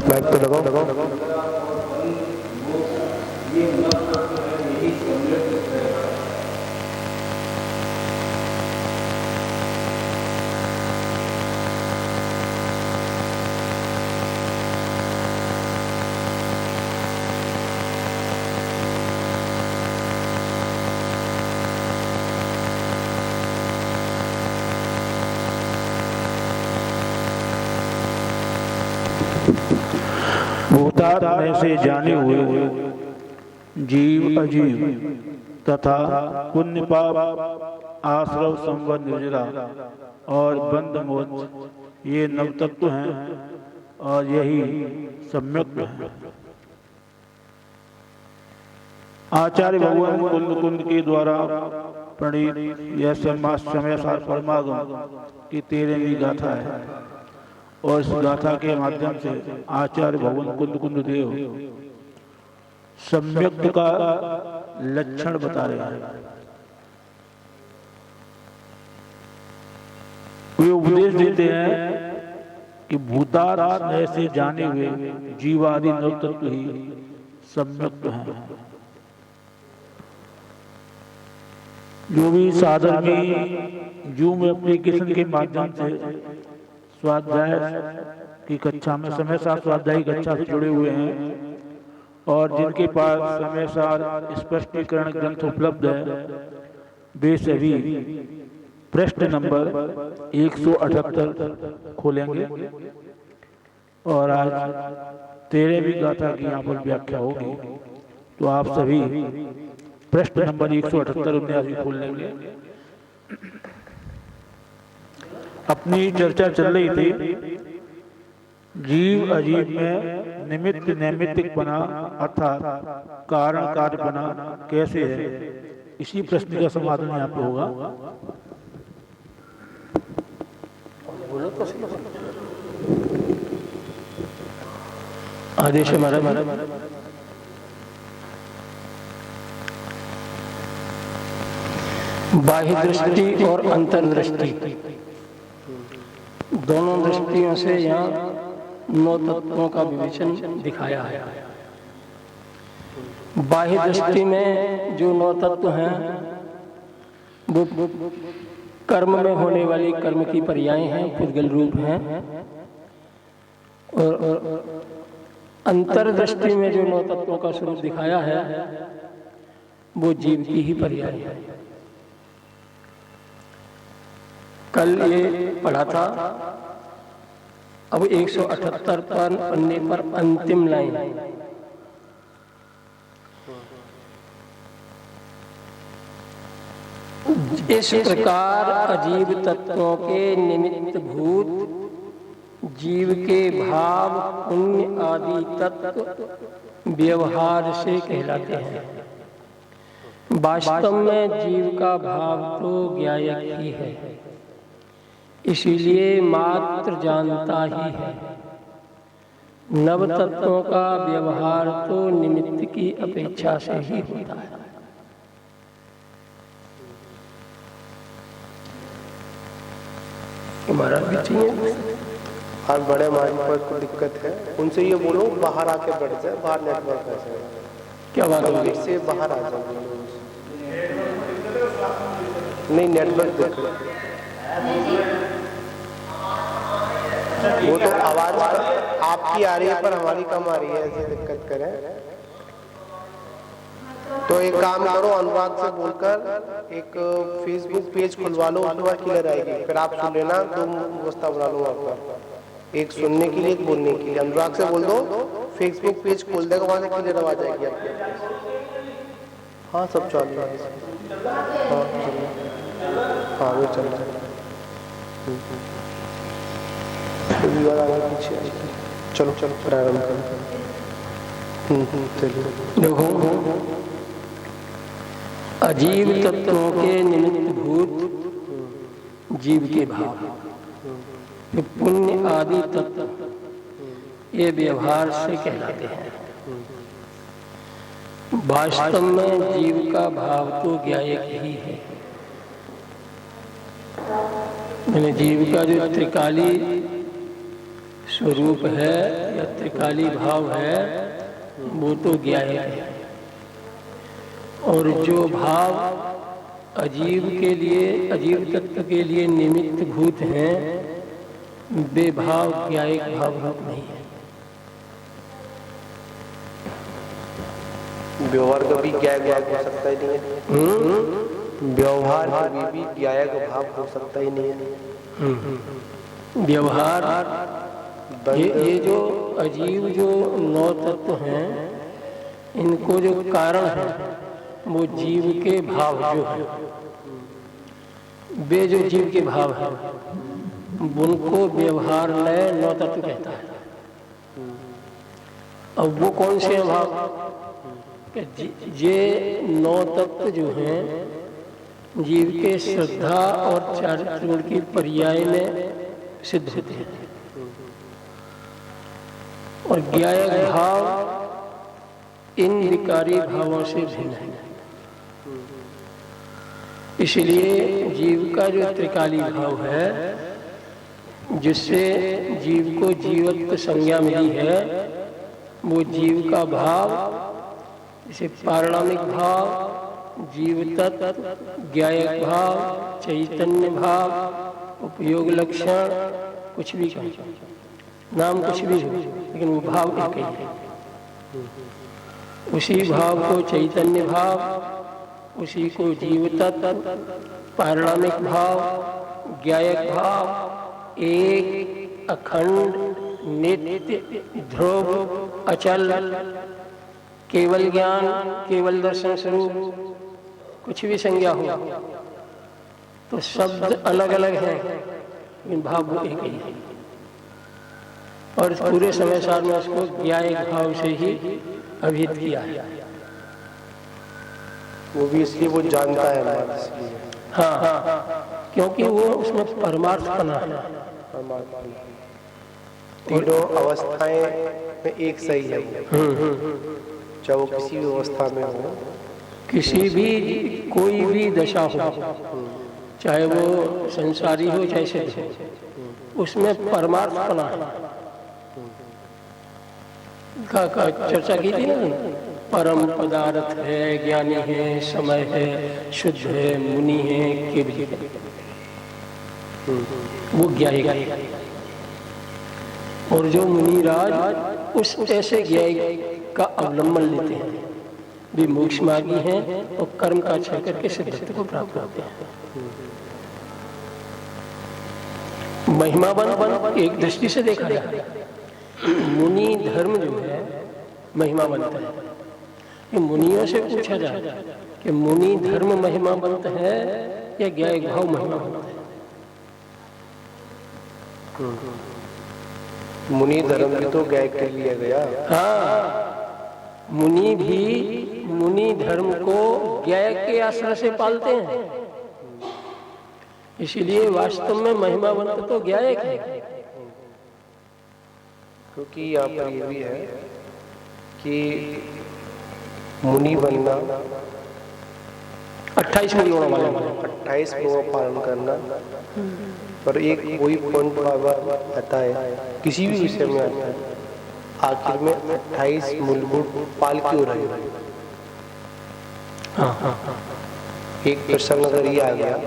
Mic तो लगाओ। ये मतलब यही भूतात्म से जाने हुए जीव अजीव तथा पुण्य पाप आश्रव संबंध निजरा और बंध मोक्ष ये नवतत्व हैं और यही सम्यक है। आचार्य भगवान कुंद के द्वारा प्रणीत यह समय सार परमागम की 13वीं गाथा है और इस गाथा के माध्यम से आचार्य भगवान कुंद देव सम्यक का लक्षण बता रहे हैं। वे उपदेश देते हैं कि भूतात्म से जाने हुए जीवादि नवतत्व ही सम्यक हैं। जो भी साधन की जूम एप्लीकेशन के माध्यम से स्वाध्याय की कक्षा में समय सार स्वाध्याय की कक्षा से जुड़े हुए हैं और जिनके पास समय सार स्पष्टीकरण ग्रंथ उपलब्ध है, वे सभी पृष्ठ नंबर 178 खोलेंगे और आज 13वीं गाथा की यहाँ पर व्याख्या होगी। तो आप सभी पृष्ठ नंबर 178 खोल लेंगे। अपनी चर्चा चल रही थी जीव अजीव में निमित्त नैमित्तिक बना अर्थात कारण कार्य बना कैसे है, इसी प्रश्न का समाधान यहाँ पे होगा। आदेश हमारा बाह्य दृष्टि और अंतर्दृष्टि दोनों दृष्टियों से यहाँ 9 तत्वों का विवेचन दिखाया है। बाह्य दृष्टि में जो 9 तत्व हैं वो कर्म में होने वाली कर्म की पर्याय हैं, पुद्गल रूप हैं। और अंतर्दृष्टि में जो 9 तत्वों का स्वरूप दिखाया है वो जीव की ही पर्याय है। कल ये पढ़ा था, अब 178 पन्ने पर अंतिम लाइन इस प्रकार अजीव तत्वों के निमित्त भूत जीव के भाव पुण्य आदि तत्व व्यवहार से कहलाते हैं। वास्तव में जीव का भाव तो ज्ञायक ही है, इसीलिए मात्र जानता ही है। नव तत्वों का व्यवहार तो निमित्त की अपेक्षा से ही होता है। हमारा भी चाहिए। आज बड़े हमारे पास कोई दिक्कत है, उनसे ये बोलो बाहर आके बैठ जाए, बाहर नेटवर्क है। क्या बात है? इससे बाहर आ जाओ। नहीं नेटवर्क दिक्कत, वो तो आवाज आपकी आ रही है पर हमारी कम आ रही है, ऐसी दिक्कत करें तो एक काम करो, अनुराग से बोलकर एक फेसबुक पेज खुलवा लो, उसके बाद क्लियर आएगी, फिर आप सुन लेना। 2 व्यवस्था बना लो आपका, एक सुनने के लिए एक बोलने के लिए। अनुराग से बोल दो फेसबुक पेज खोल देगा, वहां से क्लियर आवाज आएगी आपको। हाँ सब चालू है। हाँ वो चल रहा है। चलो चलो प्रारंभ करो। देखो, अजीव तत्वों के निमित्त भूत जीव के भाव पुण्य आदि तत्व ये व्यवहार से कहलाते हैं। वास्तव में जीव का भाव तो ज्ञायक ही है। मैंने जीव का जो त्रिकाली स्वरूप है या त्रिकाली भाव है वो तो ज्ञायक है, और जो भाव अजीव के लिए, अजीव तत्व के लिए निमित्त भूत हैं वे भाव ज्ञायक भाव रूप नहीं है। व्यवहार कभी ज्ञायक भाव हो सकता ही नहीं है। व्यवहार कभी भी ज्ञायक भाव हो सकता ही नहीं है। व्यवहार ये जो अजीव जो 9 तत्व हैं, इनको जो कारण है वो जीव के भाव जो है, वे जो जीव के भाव है उनको व्यवहार में 9 तत्व कहता है। अब वो कौन से हैं भाव? ये 9 तत्व जो हैं जीव के श्रद्धा और चारित्र गुण की पर्याय में सिद्ध होते हैं, और ज्ञायक भाव इन विकारी भावों से भिन्न है। इसलिए जीव का जो त्रिकाली भाव है, जिससे जीव को जीवत्व संज्ञा मिली है, वो जीव का भाव जैसे पारिणामिक भाव, जीव तत्व, ज्ञायक भाव, चैतन्य भाव, उपयोग लक्षण, कुछ भी कहें, नाम कुछ भी हो, लेकिन वो भाव एक ही है। उसी भाव को चैतन्य भाव, उसी को जीव तत्व, पारिणामिक भाव, ज्ञायक भाव, एक अखंड नित्य ध्रुव अचल, केवल ज्ञान, केवल दर्शन स्वरूप, कुछ भी संज्ञा हो, तो शब्द अलग अलग हैं लेकिन भाव वो एक ही है। और पूरे समय सार में उसको ज्ञायक भाव से ही अभिहित किया है। वो भी इसलिए वो जानता है हमारा, इसलिए हाँ, क्योंकि वो उसमें परमार्थ बना है। तीनों अवस्थाएं में एक सही है, चाहे वो किसी भी अवस्था में हो, किसी भी कोई भी दशा हो, चाहे वो संसारी हो चाहे सिद्ध हो, उसमें परमार्थ बना है। का चर्चा की थी ना, परम पदार्थ है, ज्ञानी है, समय है, शुद्ध है, मुनि है, केवल है, वो ज्ञायक है। और जो मुनिराज उस ऐसे ज्ञायक का अवलंबन लेते हैं, वे मोक्ष मार्गी हैं और कर्म का क्षय करके सिद्धत्व को प्राप्त होते हैं। महिमावंत एक दृष्टि से देखा जाए, मुनि धर्म जो है महिमावंत है। ये मुनियों से पूछा जाए कि मुनि धर्म महिमावंत है या ज्ञायक भाव महिमावंत है? मुनि धर्म भी तो ज्ञायक के लिए गया। हाँ, मुनि भी मुनि धर्म को ज्ञायक के आश्रय से पालते हैं, इसलिए वास्तव में महिमावंत तो ज्ञायक है। क्योंकि यहाँ पर ये भी है कि मुनि बनना, 28 गुणों वाला 28 गुणों का पालन करना, पर एक कोई पॉइंट बार आता है, किसी भी विषय में आता है, आखिर में 28 मूलभूत पाल क्यों रहे। एक प्रसंग अगर ये आ गया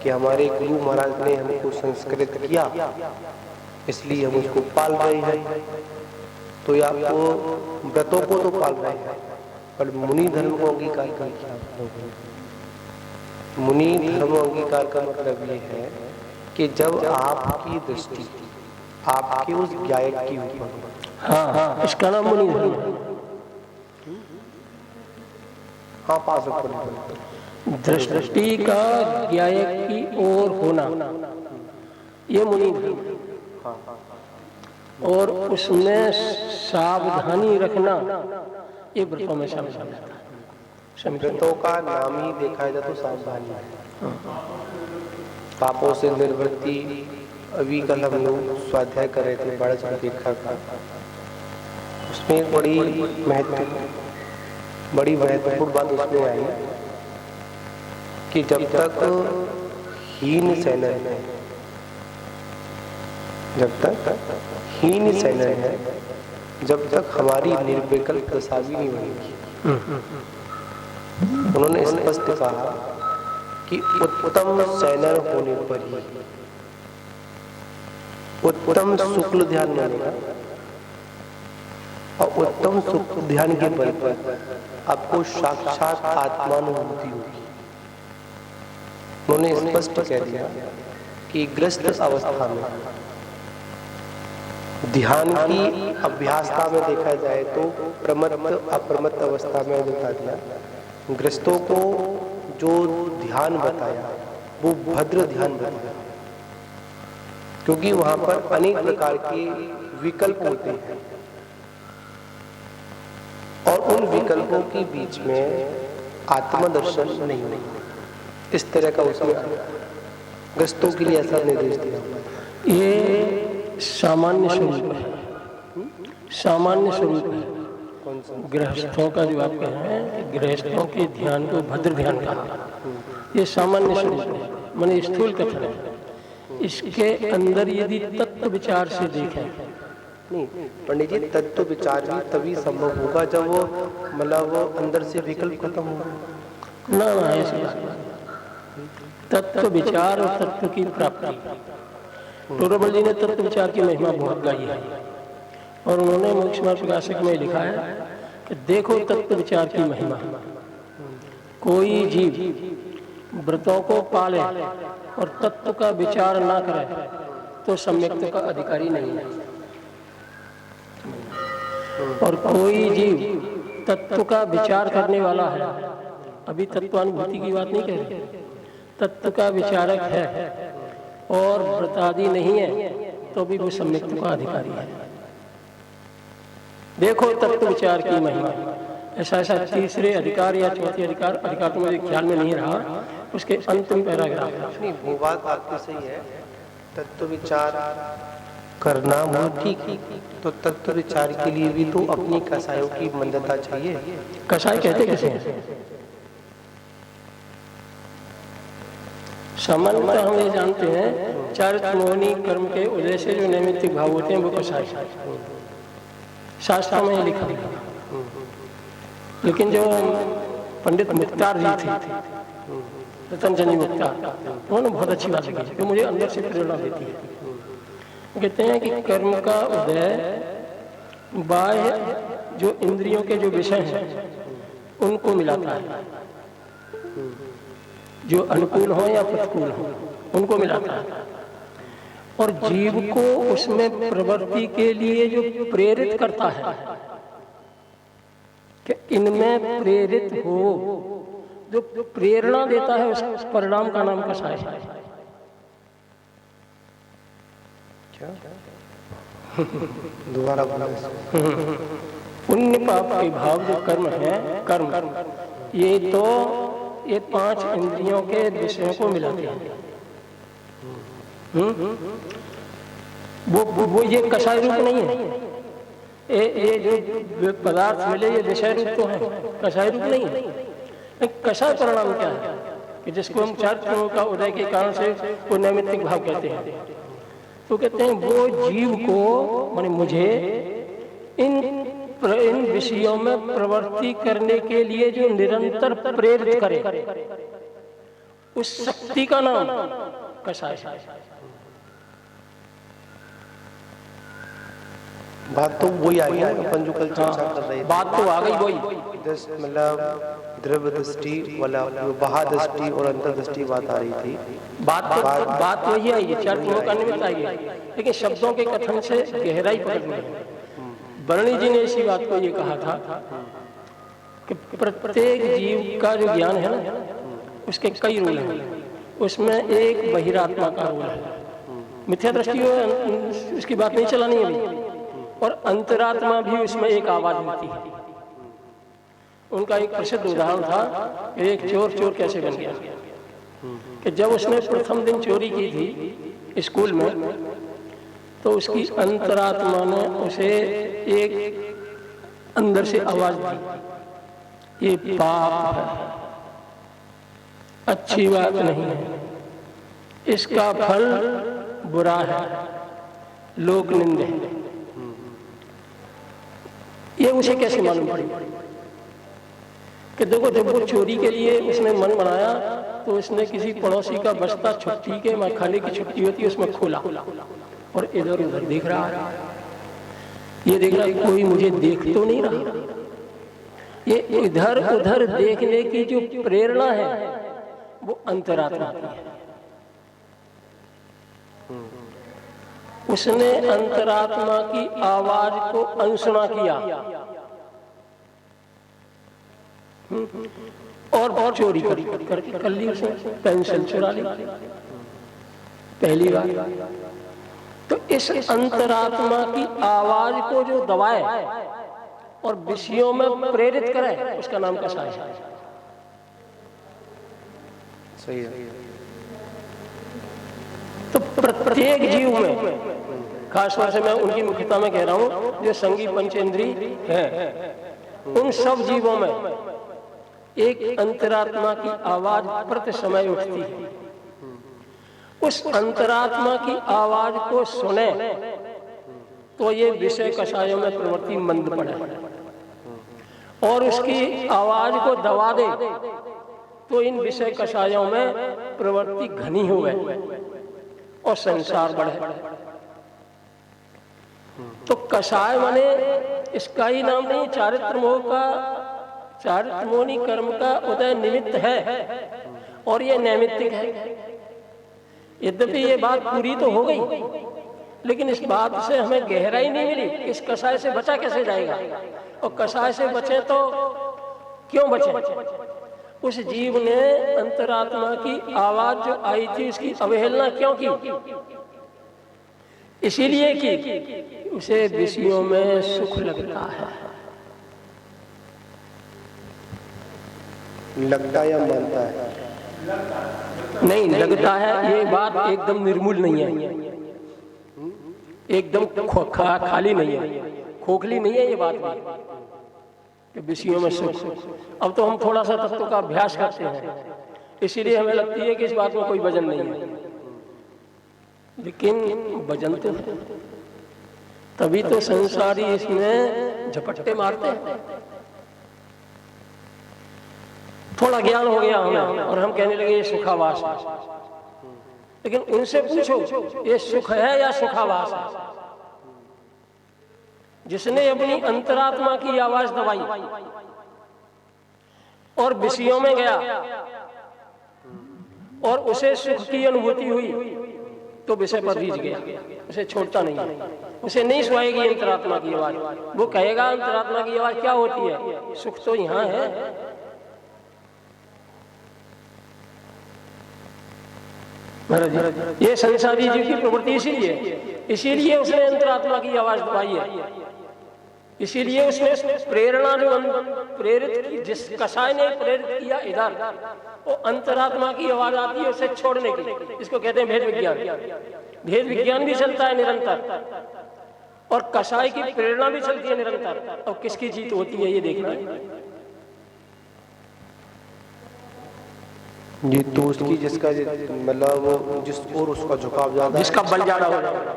कि हमारे गुरु महाराज ने हमको संस्कृत किया इसलिए हम उसको पाल रहे हैं, तो या वो व्रतों को तो पाल रहे हैं, पर मुनि धर्म को अंगीकार कर किया। मुनि धर्म अंगीकार का मतलब ये है कि जब आपकी दृष्टि आपके उस ज्ञायक की ऊपर, हाँ, इसका नाम मुनि धर्म है। हाँ, पा सकते दृष्टि का ज्ञायक की ओर होना, ये मुनि धर्म है। और उसमें सावधानी रखना, ये व्रतों में शामिल है। व्रतों का नाम ही देखा जाए तो सावधानी है। पापों से निर्वृत्ति, अभी कल हम लोग स्वाध्याय कर रहे थे बड़ा चढ़ दीक्षा का, उसमें एक बड़ी महत्वपूर्ण बात उसमें आई कि जब तक हीन सैनन है, जब तक हमारी निर्विकल्प दशा भी नहीं बनेगी। उन्होंने स्पष्ट कहा कि उत्तम सैनन होने पर ही उत्तम शुक्ल ध्यान मिलेगा, और उत्तम शुक्ल ध्यान के बल पर आपको साक्षात आत्मानुभूति होगी। उन्होंने स्पष्ट कह दिया कि ग्रस्त अवस्था में ध्यान की अभ्यासता में देखा जाए तो प्रमत्त अप्रमत्त अवस्था में बता दिया। गृहस्थों को जो ध्यान बताया वो भद्र ध्यान बताया, क्योंकि वहां पर अनेक प्रकार के विकल्प होते हैं और उन विकल्पों के बीच में आत्मदर्शन नहीं होता। इस तरह का उसमें गृहस्थों के लिए ऐसा निर्देश दिया हुआ है। ये सामान्य स्वरूप है, सामान्य स्वरूप है गृहस्थों का। जो आप कह रहे हैं गृहस्थों के ध्यान को भद्र ध्यान कहा, ये सामान्य स्वरूप है, माने स्थूल कथन है। इसके अंदर यदि तत्व विचार से देखें, नहीं पंडित जी, तत्व विचार भी तभी संभव होगा जब वो मतलब वो अंदर से विकल्प खत्म होगा। ना ना ऐसी बात नहीं। तत्व विचार और तत्व की प्राप्ति, टोरबल जी ने तत्व विचार की महिमा बहुत गाई है और उन्होंने मोक्ष मार्ग प्रकाशक में लिखा है कि देखो तत्व विचार की महिमा। कोई जीव व्रतों को पाले और तत्व का विचार ना करे तो सम्यक्त का अधिकारी नहीं है, और कोई जीव तत्व का विचार करने वाला है, अभी तत्वानुभूति की बात नहीं कह रहे, तत्व का विचारक है और व्रतादि नहीं है तो भी वो सम्यक्त का अधिकारी है। देखो तत्व विचार की महिमा। ऐसा ऐसा तीसरे अधिकार या चौथे अधिकार तो मेरे ख्याल में नहीं रहा, उसके अंतिम पैराग्राफ। नहीं वो बात आपकी सही है, तत्व विचार करना वो ठीक, तो तत्व विचार के लिए भी तो अपनी कसायों की मंदता चाहिए। कसाय कहते किसे हैं? सामान्यतः हम ये जानते हैं चारित्र मोहनी कर्म के उदय से जो नैमित्तिक भाव होते हैं वो कसाय शास्त्रों में लिखा है। लेकिन जो पंडित मुख्तार जी थे, रतनचंद मुख्तार, उन्होंने बहुत अच्छी बात लिखी जो मुझे अंदर से प्रेरणा देती है। कहते हैं कि कर्म का उदय बाह्य जो इंद्रियों के जो विषय हैं उनको मिलाता है, जो अनुकूल हो या प्रतिकूल हो उनको मिलाता है, और जीव को उसमें प्रवृत्ति के लिए जो प्रेरित करता है कि इनमें प्रेरित हो, जो प्रेरणा देता है उस परिणाम का नाम कसाय है। दोबारा पुण्य पाप के भाव जो कर्म है, कर्म ये तो ये पांच इंद्रियों के विषयों को मिलाते हैं। वो ये कसाय रूप नहीं है। ये जो पदार्थ मिले ये विषय रूप तो है, कसाय रूप नहीं है। कसाय परिणाम क्या है कि जिसको हम चारित्रों का उदय के कारण से वो नैमित्तिक भाव कहते हैं। तो कहते हैं वो जीव को माने मुझे इन विषयों में प्रवृत्ति करने के लिए जो निरंतर प्रेरित करे, उस शक्ति का नाम कसाय है। बात तो वही आ गया, अपन जो कल चर्चा कर रहे थे, बात तो आ गई वही। मतलब द्रव्य दृष्टि वाला बाह्य दृष्टि और अंतर्दृष्टि बात आ रही थी। बात वही आई, चार गुणों का निमित्त आई है, लेकिन शब्दों के कथन से गहराई पकड़नी है। बरणी जी ने इसी बात को ये कहा था कि प्रत्येक जीव का जो ज्ञान है ना, उसके कई रोल हैं, उसमें एक बहिरात्मा का रोल है। मिथ्या दृष्टि उसकी बात नहीं चलानी है, और अंतरात्मा भी उसमें एक आवाज होती है। उनका एक प्रसिद्ध उदाहरण था, एक चोर कैसे बन गया कि जब उसने प्रथम दिन चोरी की थी स्कूल में, तो उसकी अंतरात्मा ने उसे एक अंदर से आवाज दी, ये पाप है, अच्छी बात नहीं है, इसका फल बुरा है, लोक निंदे है। ये उसे कैसे मालूम पड़ी कि देखो जब वो चोरी के लिए उसने मन बनाया तो उसने किसी पड़ोसी का बस्ता छुट्टी के खाने की छुट्टी होती है उसमें खोला और इधर उधर देख रहा है। ये देख रहा है कोई मुझे देख तो नहीं रहा। ये इधर उधर देखने की जो प्रेरणा है वो अंतरात्मा की है। उसने अंतरात्मा की आवाज को अनसुना किया और चोरी कर ली उसने, पेंशन चुरा ली पहली बार। तो इस अंतरात्मा की आवाज को जो दबाए और विषयों में प्रेरित करे, उसका नाम कसाय है। सही है। तो प्रत्येक जीव में, खासतौर से मैं उनकी मुख्यता में कह रहा हूं जो संगी पंचेंद्री है, उन सब जीवों में एक अंतरात्मा की आवाज प्रति समय उठती है। उस अंतरात्मा की आवाज को सुने तो ये विषय कषायों में प्रवृत्ति मंद पड़े, और उसकी आवाज को दबा दे तो इन विषय कषायों में प्रवृत्ति घनी हो गए और संसार बढ़े। तो कषाय माने इसका ही नाम नहीं, चारित्र मोह का, चारित्र मोहनी कर्म का उदय निमित्त है और ये नैमित्तिक है। यद्यपि ये बात पूरी तो हो गई, लेकिन इस बात से हमें गहराई नहीं मिली। इस कषाय से बचा कैसे जाएगा, और कषाय से बचे तो क्यों बचे? उस जीव ने अंतरात्मा की आवाज जो आई थी उसकी अवहेलना क्यों की? इसीलिए कि उसे विषयों में सुख लगता है। लगता या मानता है? नहीं, लगता है ये बात एकदम निर्मूल नहीं है, एकदम खाली नहीं है, खोखली नहीं है ये बात कि विषयों में सुख। अब तो हम थोड़ा सा तत्व का अभ्यास करते हैं, इसीलिए हमें लगती है कि इस बात में कोई वजन नहीं है, लेकिन वजन तो है। तभी तो संसारी इसमें झपट्टे मारते हैं। थोड़ा ज्ञान हो गया हमें और हम कहने लगे ये सुखावास है, लेकिन उनसे पूछो ये सुख है या सुखावास है? जिसने अपनी अंतरात्मा की आवाज दबाई और विषयों में गया और उसे सुख की अनुभूति हुई तो विषय पर रीझ गया, उसे छोड़ता नहीं है, उसे नहीं सुनाएगी अंतरात्मा की आवाज। वो कहेगा अंतरात्मा की आवाज क्या होती है, सुख तो यहाँ है। महाराज ये संसारी जीव की प्रवृत्ति इसीलिए उसने अंतरात्मा की आवाज दबाई है, इसीलिए उसने प्रेरणा जो प्रेरित की, जिस कषाय ने प्रेरित किया इधर, वो अंतरात्मा की आवाज आती है उसे छोड़ने की। इसको कहते हैं भेद विज्ञान। भेद विज्ञान भी चलता है निरंतर और कषाय की प्रेरणा भी चलती है निरंतर। और किसकी जीत होती है ये देखना है। ये तो उसकी जिसका मतलब वो जिस और उसका झुकाव ज्यादा, जिसका बल ज्यादा हो जाएगा।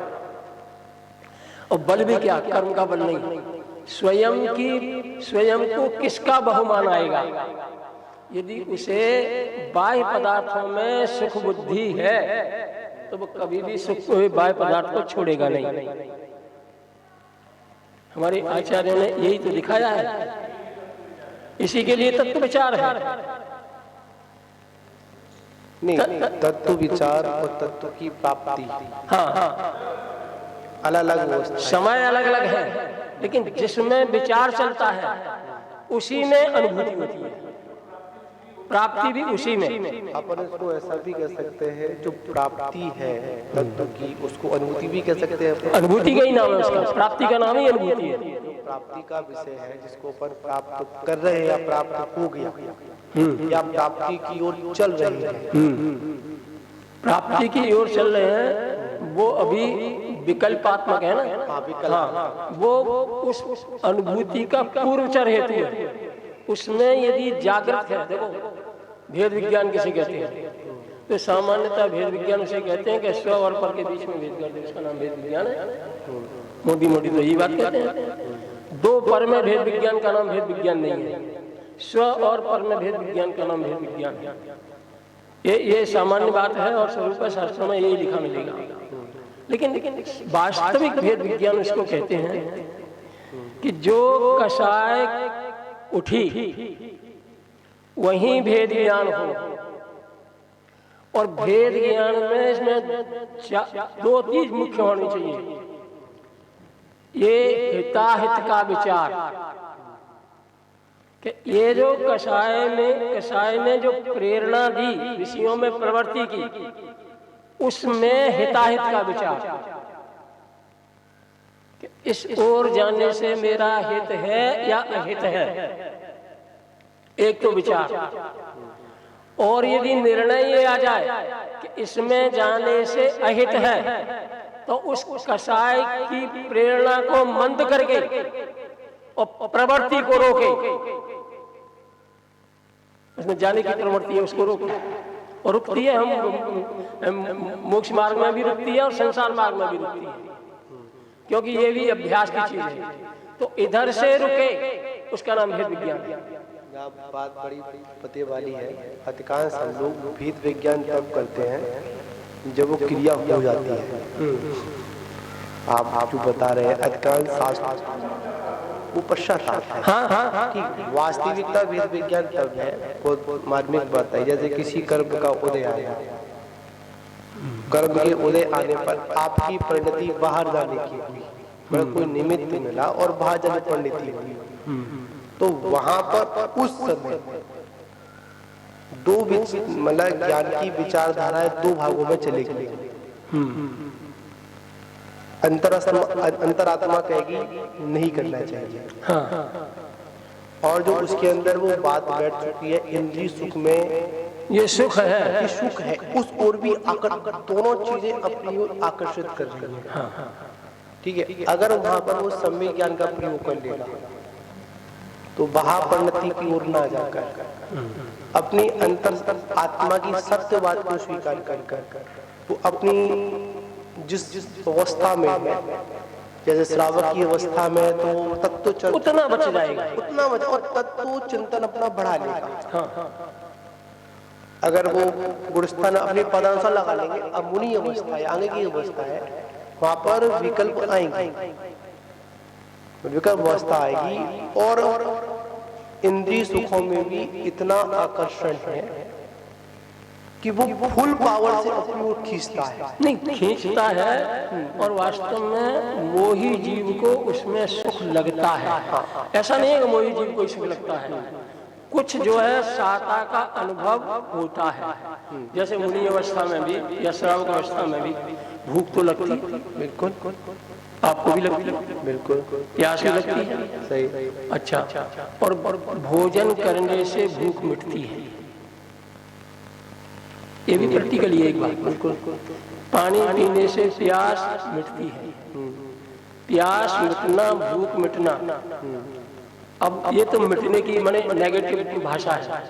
और बल भी क्या, कर्म का बल नहीं, स्वयं को किसका बहुमान आएगा। यदि उसे बाह्य पदार्थों में सुख बुद्धि है तो वो कभी भी सुख बाह्य पदार्थ को छोड़ेगा नहीं। हमारे आचार्यों ने यही तो दिखाया है, इसी के लिए तत्व विचार है। नहीं, तत्व विचार और तत्व की प्राप्ति हाँ, अलग अलग समय अलग अलग है, लेकिन जिसमें विचार चलता है उसी में अनुभूति होती है, प्राप्ति भी उसी में। अपन इसको ऐसा भी कह सकते हैं, जो प्राप्ति है तत्व की उसको अनुभूति भी कह सकते हैं। अनुभूति का ही नाम है उसका, प्राप्ति का नाम ही अनुभूति है। प्राप्ति का विषय है जिसको अपन प्राप्त कर रहे हैं या प्राप्त हो गया या प्राप्ति की ओर चल रहे हैं। प्राप्ति की ओर चल रहे हैं, वो अभी विकल्पात्मक है ना। हाँ, वो उस अनुभूति का पूर्वचर हेतु है। उसमें यदि जागृत है, देखो भेद विज्ञान किसे कहते हैं, तो सामान्यतः भेद विज्ञान उसे कहते हैं कि स्व और पर के बीच में भेद कर दे, उसका नाम भेद विज्ञान है। मोटी मोटी तो यही बात कहते हैं। दो पर में भेद विज्ञान का नाम भेद विज्ञान नहीं है, स्व और पर में भेद विज्ञान का नाम भेद विज्ञान है। ये सामान्य बात है और स्वरूप शास्त्रों में यही लिखा मिलेगा। लेकिन वास्तविक भेद विज्ञान उसको कहते हैं कि जो कषाय उठी वहीं भेद ज्ञान हो, और भेद ज्ञान में इसमें दो चीज मुख्य होनी चाहिए। ये हिताहित का विचार कि ये जो कसाय ने जो प्रेरणा दी विषयों में प्रवृत्ति की, उसमें हिताहित का विचार कि इस ओर जाने से मेरा हित है या अहित है, एक तो विचार। और यदि निर्णय ये आ जाए कि इसमें जाने से अहित है, तो उस कसाय की प्रेरणा को मंद करके और प्रवृत्ति को रोके, उसमें जाने की प्रवृत्ति है उसको रोके, और रुकती है, हम मोक्ष मार्ग में भी रुकती है और संसार मार्ग में भी रुकती है, क्योंकि ये भी अभ्यास की चीज है। तो इधर से रुके, उसका नाम भेद विज्ञान। बात बड़ी पते वाली है। अधिकांश हम लोग भेद विज्ञान तब करते हैं जब वो क्रिया हो जाती है। आप जो बता रहे हैं अधिकांश शास्त्र वो पश्चाताप है। हाँ, ठीक। वास्तविकता भेद विज्ञान तब है, बहुत मार्मिक बात है। जैसे किसी कर्म का उदय आया, कर्म के उदय आने पर आपकी परिणति बाहर जाने की हुई, मतलब कोई निमित्त मिला और बाहर जाने परिणति हुई, तो वहां पर उस समय दो मतलब ज्ञान की विचारधाराएं दो भागों में चली गई। अंतरात्मा कहेगी नहीं करना चाहिए, और जो उसके अंदर वो बात बैठ चुकी है इंद्रिय सुख में, ये सुख है, ये सुख है, उस ओर भी दोनों चीजें अपनी ओर आकर्षित कर रही है। ठीक है, अगर वहां पर वो सम्यक ज्ञान का प्रयोग कर लेगा तो महापरिणति की ओर ना जाकर अपनी अंतर आत्मा की सत्य बात को स्वीकार कर वो अपनी जिस अवस्था में है, जैसे श्रावक की अवस्था में तो तत्व उतना बच जाएगा, उतना बच, और तत्व चिंतन अपना बढ़ा लेगा। अगर वो गुणस्थान अपने पदानुसार लगा लेंगे, अब मुनि अवस्था है, आगे की अवस्था है, वहां पर विकल्प आएंगे, विकल्प अवस्था आएगी, और इंद्रिय सुखों में भी इतना आकर्षण है कि वो फुल पावर से अपनी ओर खींचता है। नहीं खींचता है, और वास्तव में मोही जीव को उसमें सुख लगता है। ऐसा नहीं है कि मोही जीव को सुख लगता है, कुछ जो है साता का अनुभव होता है। जैसे मुनि अवस्था में भी या श्रावक अवस्था में भी भूख तो लगती, बिल्कुल, आपको भी लगती, बिल्कुल, प्यास भी लगती है, सही, अच्छा, और भोजन करने से भूख मिटती है, ये भी प्रैक्टिकली एक बात। बिल्कुल, पानी पीने से प्यास मिटती है, प्यास मिटना, भूख मिटना। अब ये तो मिटने की माने नेगेटिव भाषा है,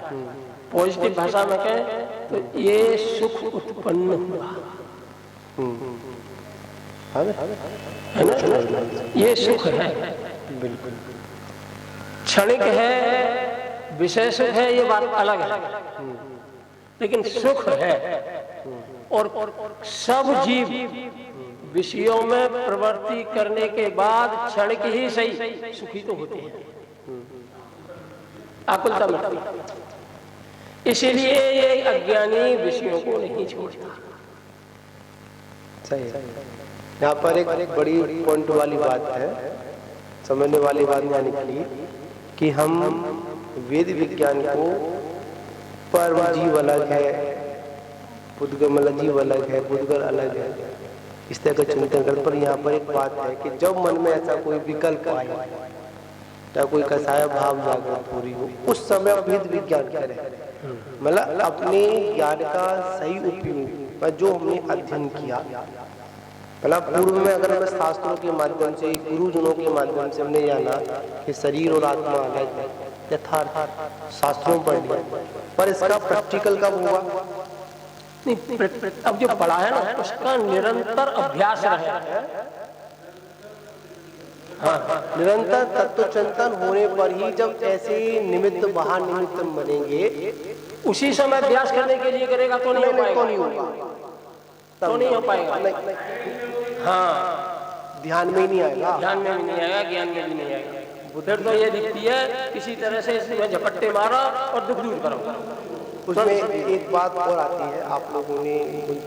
पॉजिटिव भाषा में कहें तो ये सुख उत्पन्न हुआ है ना, ये सुख है, बिल्कुल, क्षणिक है, विशेष सुख है, ये बात अलग है, लेकिन सुख है। और सब जीव विषयों में प्रवृत्ति करने के बाद क्षणिक ही सही सुखी तो होते हैं, आकुलता मिटती। इसीलिए ये अज्ञानी विषयों को नहीं छोड़ता। सही है। यहाँ पर एक बड़ी पॉइंट वाली बात है, समझने वाली बात यहाँ निकली कि हम वेद विज्ञान को परम जीव अलग है, पुद्गल जीव अलग है, पुद्गल अलग है, इस तरह का चिंतन कर। पर यहाँ पर एक बात है कि जब मन में ऐसा कोई विकल्प आए या कोई कसाय भाव जागृत हो रही हो, उस समय भेद विज्ञान करें, मतलब अपने ज्ञान का सही उपयोग, जो हमने अध्ययन किया, मतलब पूर्व में अगर हमें शास्त्रों के माध्यम से, गुरुजनों के माध्यम से हमने जाना कि शरीर और आत्मा अलग है, यथार्थ शास्त्रों पढ़ लिया, पर इसका प्रैक्टिकल कब हुआ? नहीं, अब जो पढ़ा है ना उसका निरंतर अभ्यास रहे। हाँ, निरंतर तत्व चिंतन होने पर ही जब ऐसे निमित्त बाहर निमित्त बनेंगे, उसी समय अभ्यास करने के लिए करेगा तो नहीं हो पाएगा, तो नहीं हो पाएगा। हाँ, ध्यान में ही नहीं आएगा, ध्यान में भी नहीं आएगा, ज्ञान में भी नहीं आएगा। फिर तो ये दिखती है किसी तरह से इसमें झपट्टे मारा और दुख दूर करो, उसमें एक बात और आती है, आप लोगों ने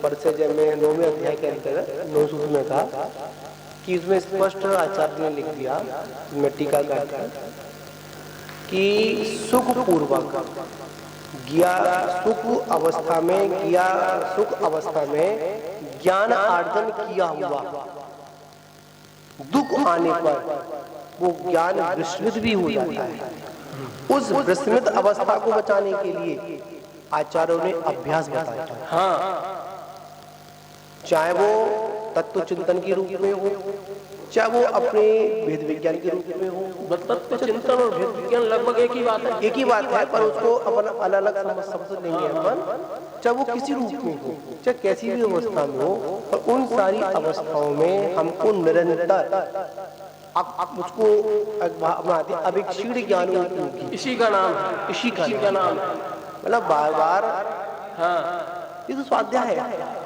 परिचय में 9वें अध्याय के अंतर्गत 9 सूत्र में था कि उसमें स्पष्ट आचार्य ने लिख दिया, मैं टीका करता कि सुख पूर्वक सुख अवस्था में ज्ञान आर्जन किया हुआ, दुख आने पर वो ज्ञान विस्मृत भी हो जाता है। उस विस्मृत अवस्था को बचाने के लिए आचार्यों ने अभ्यास बताया। हाँ, चाहे वो तत्व चिंतन के रूप में हो, चाहे वो अपने भेद विज्ञान के रूप में हो। तत्व चिंतन और भेद विज्ञान लगभग एक ही बात है, पर उसको अपन अलग अलग समझ लेंगे अपन। चाहे वो किसी रूप में हो, चाहे कैसी भी अवस्था में हो, और उन सारी अवस्थाओं में हमको निरंतर अब उसको अभिक्षीण ज्ञान, इसी का नाम है, इसी का नाम है, मतलब बार बार। हाँ, ये तो स्वाध्याय है।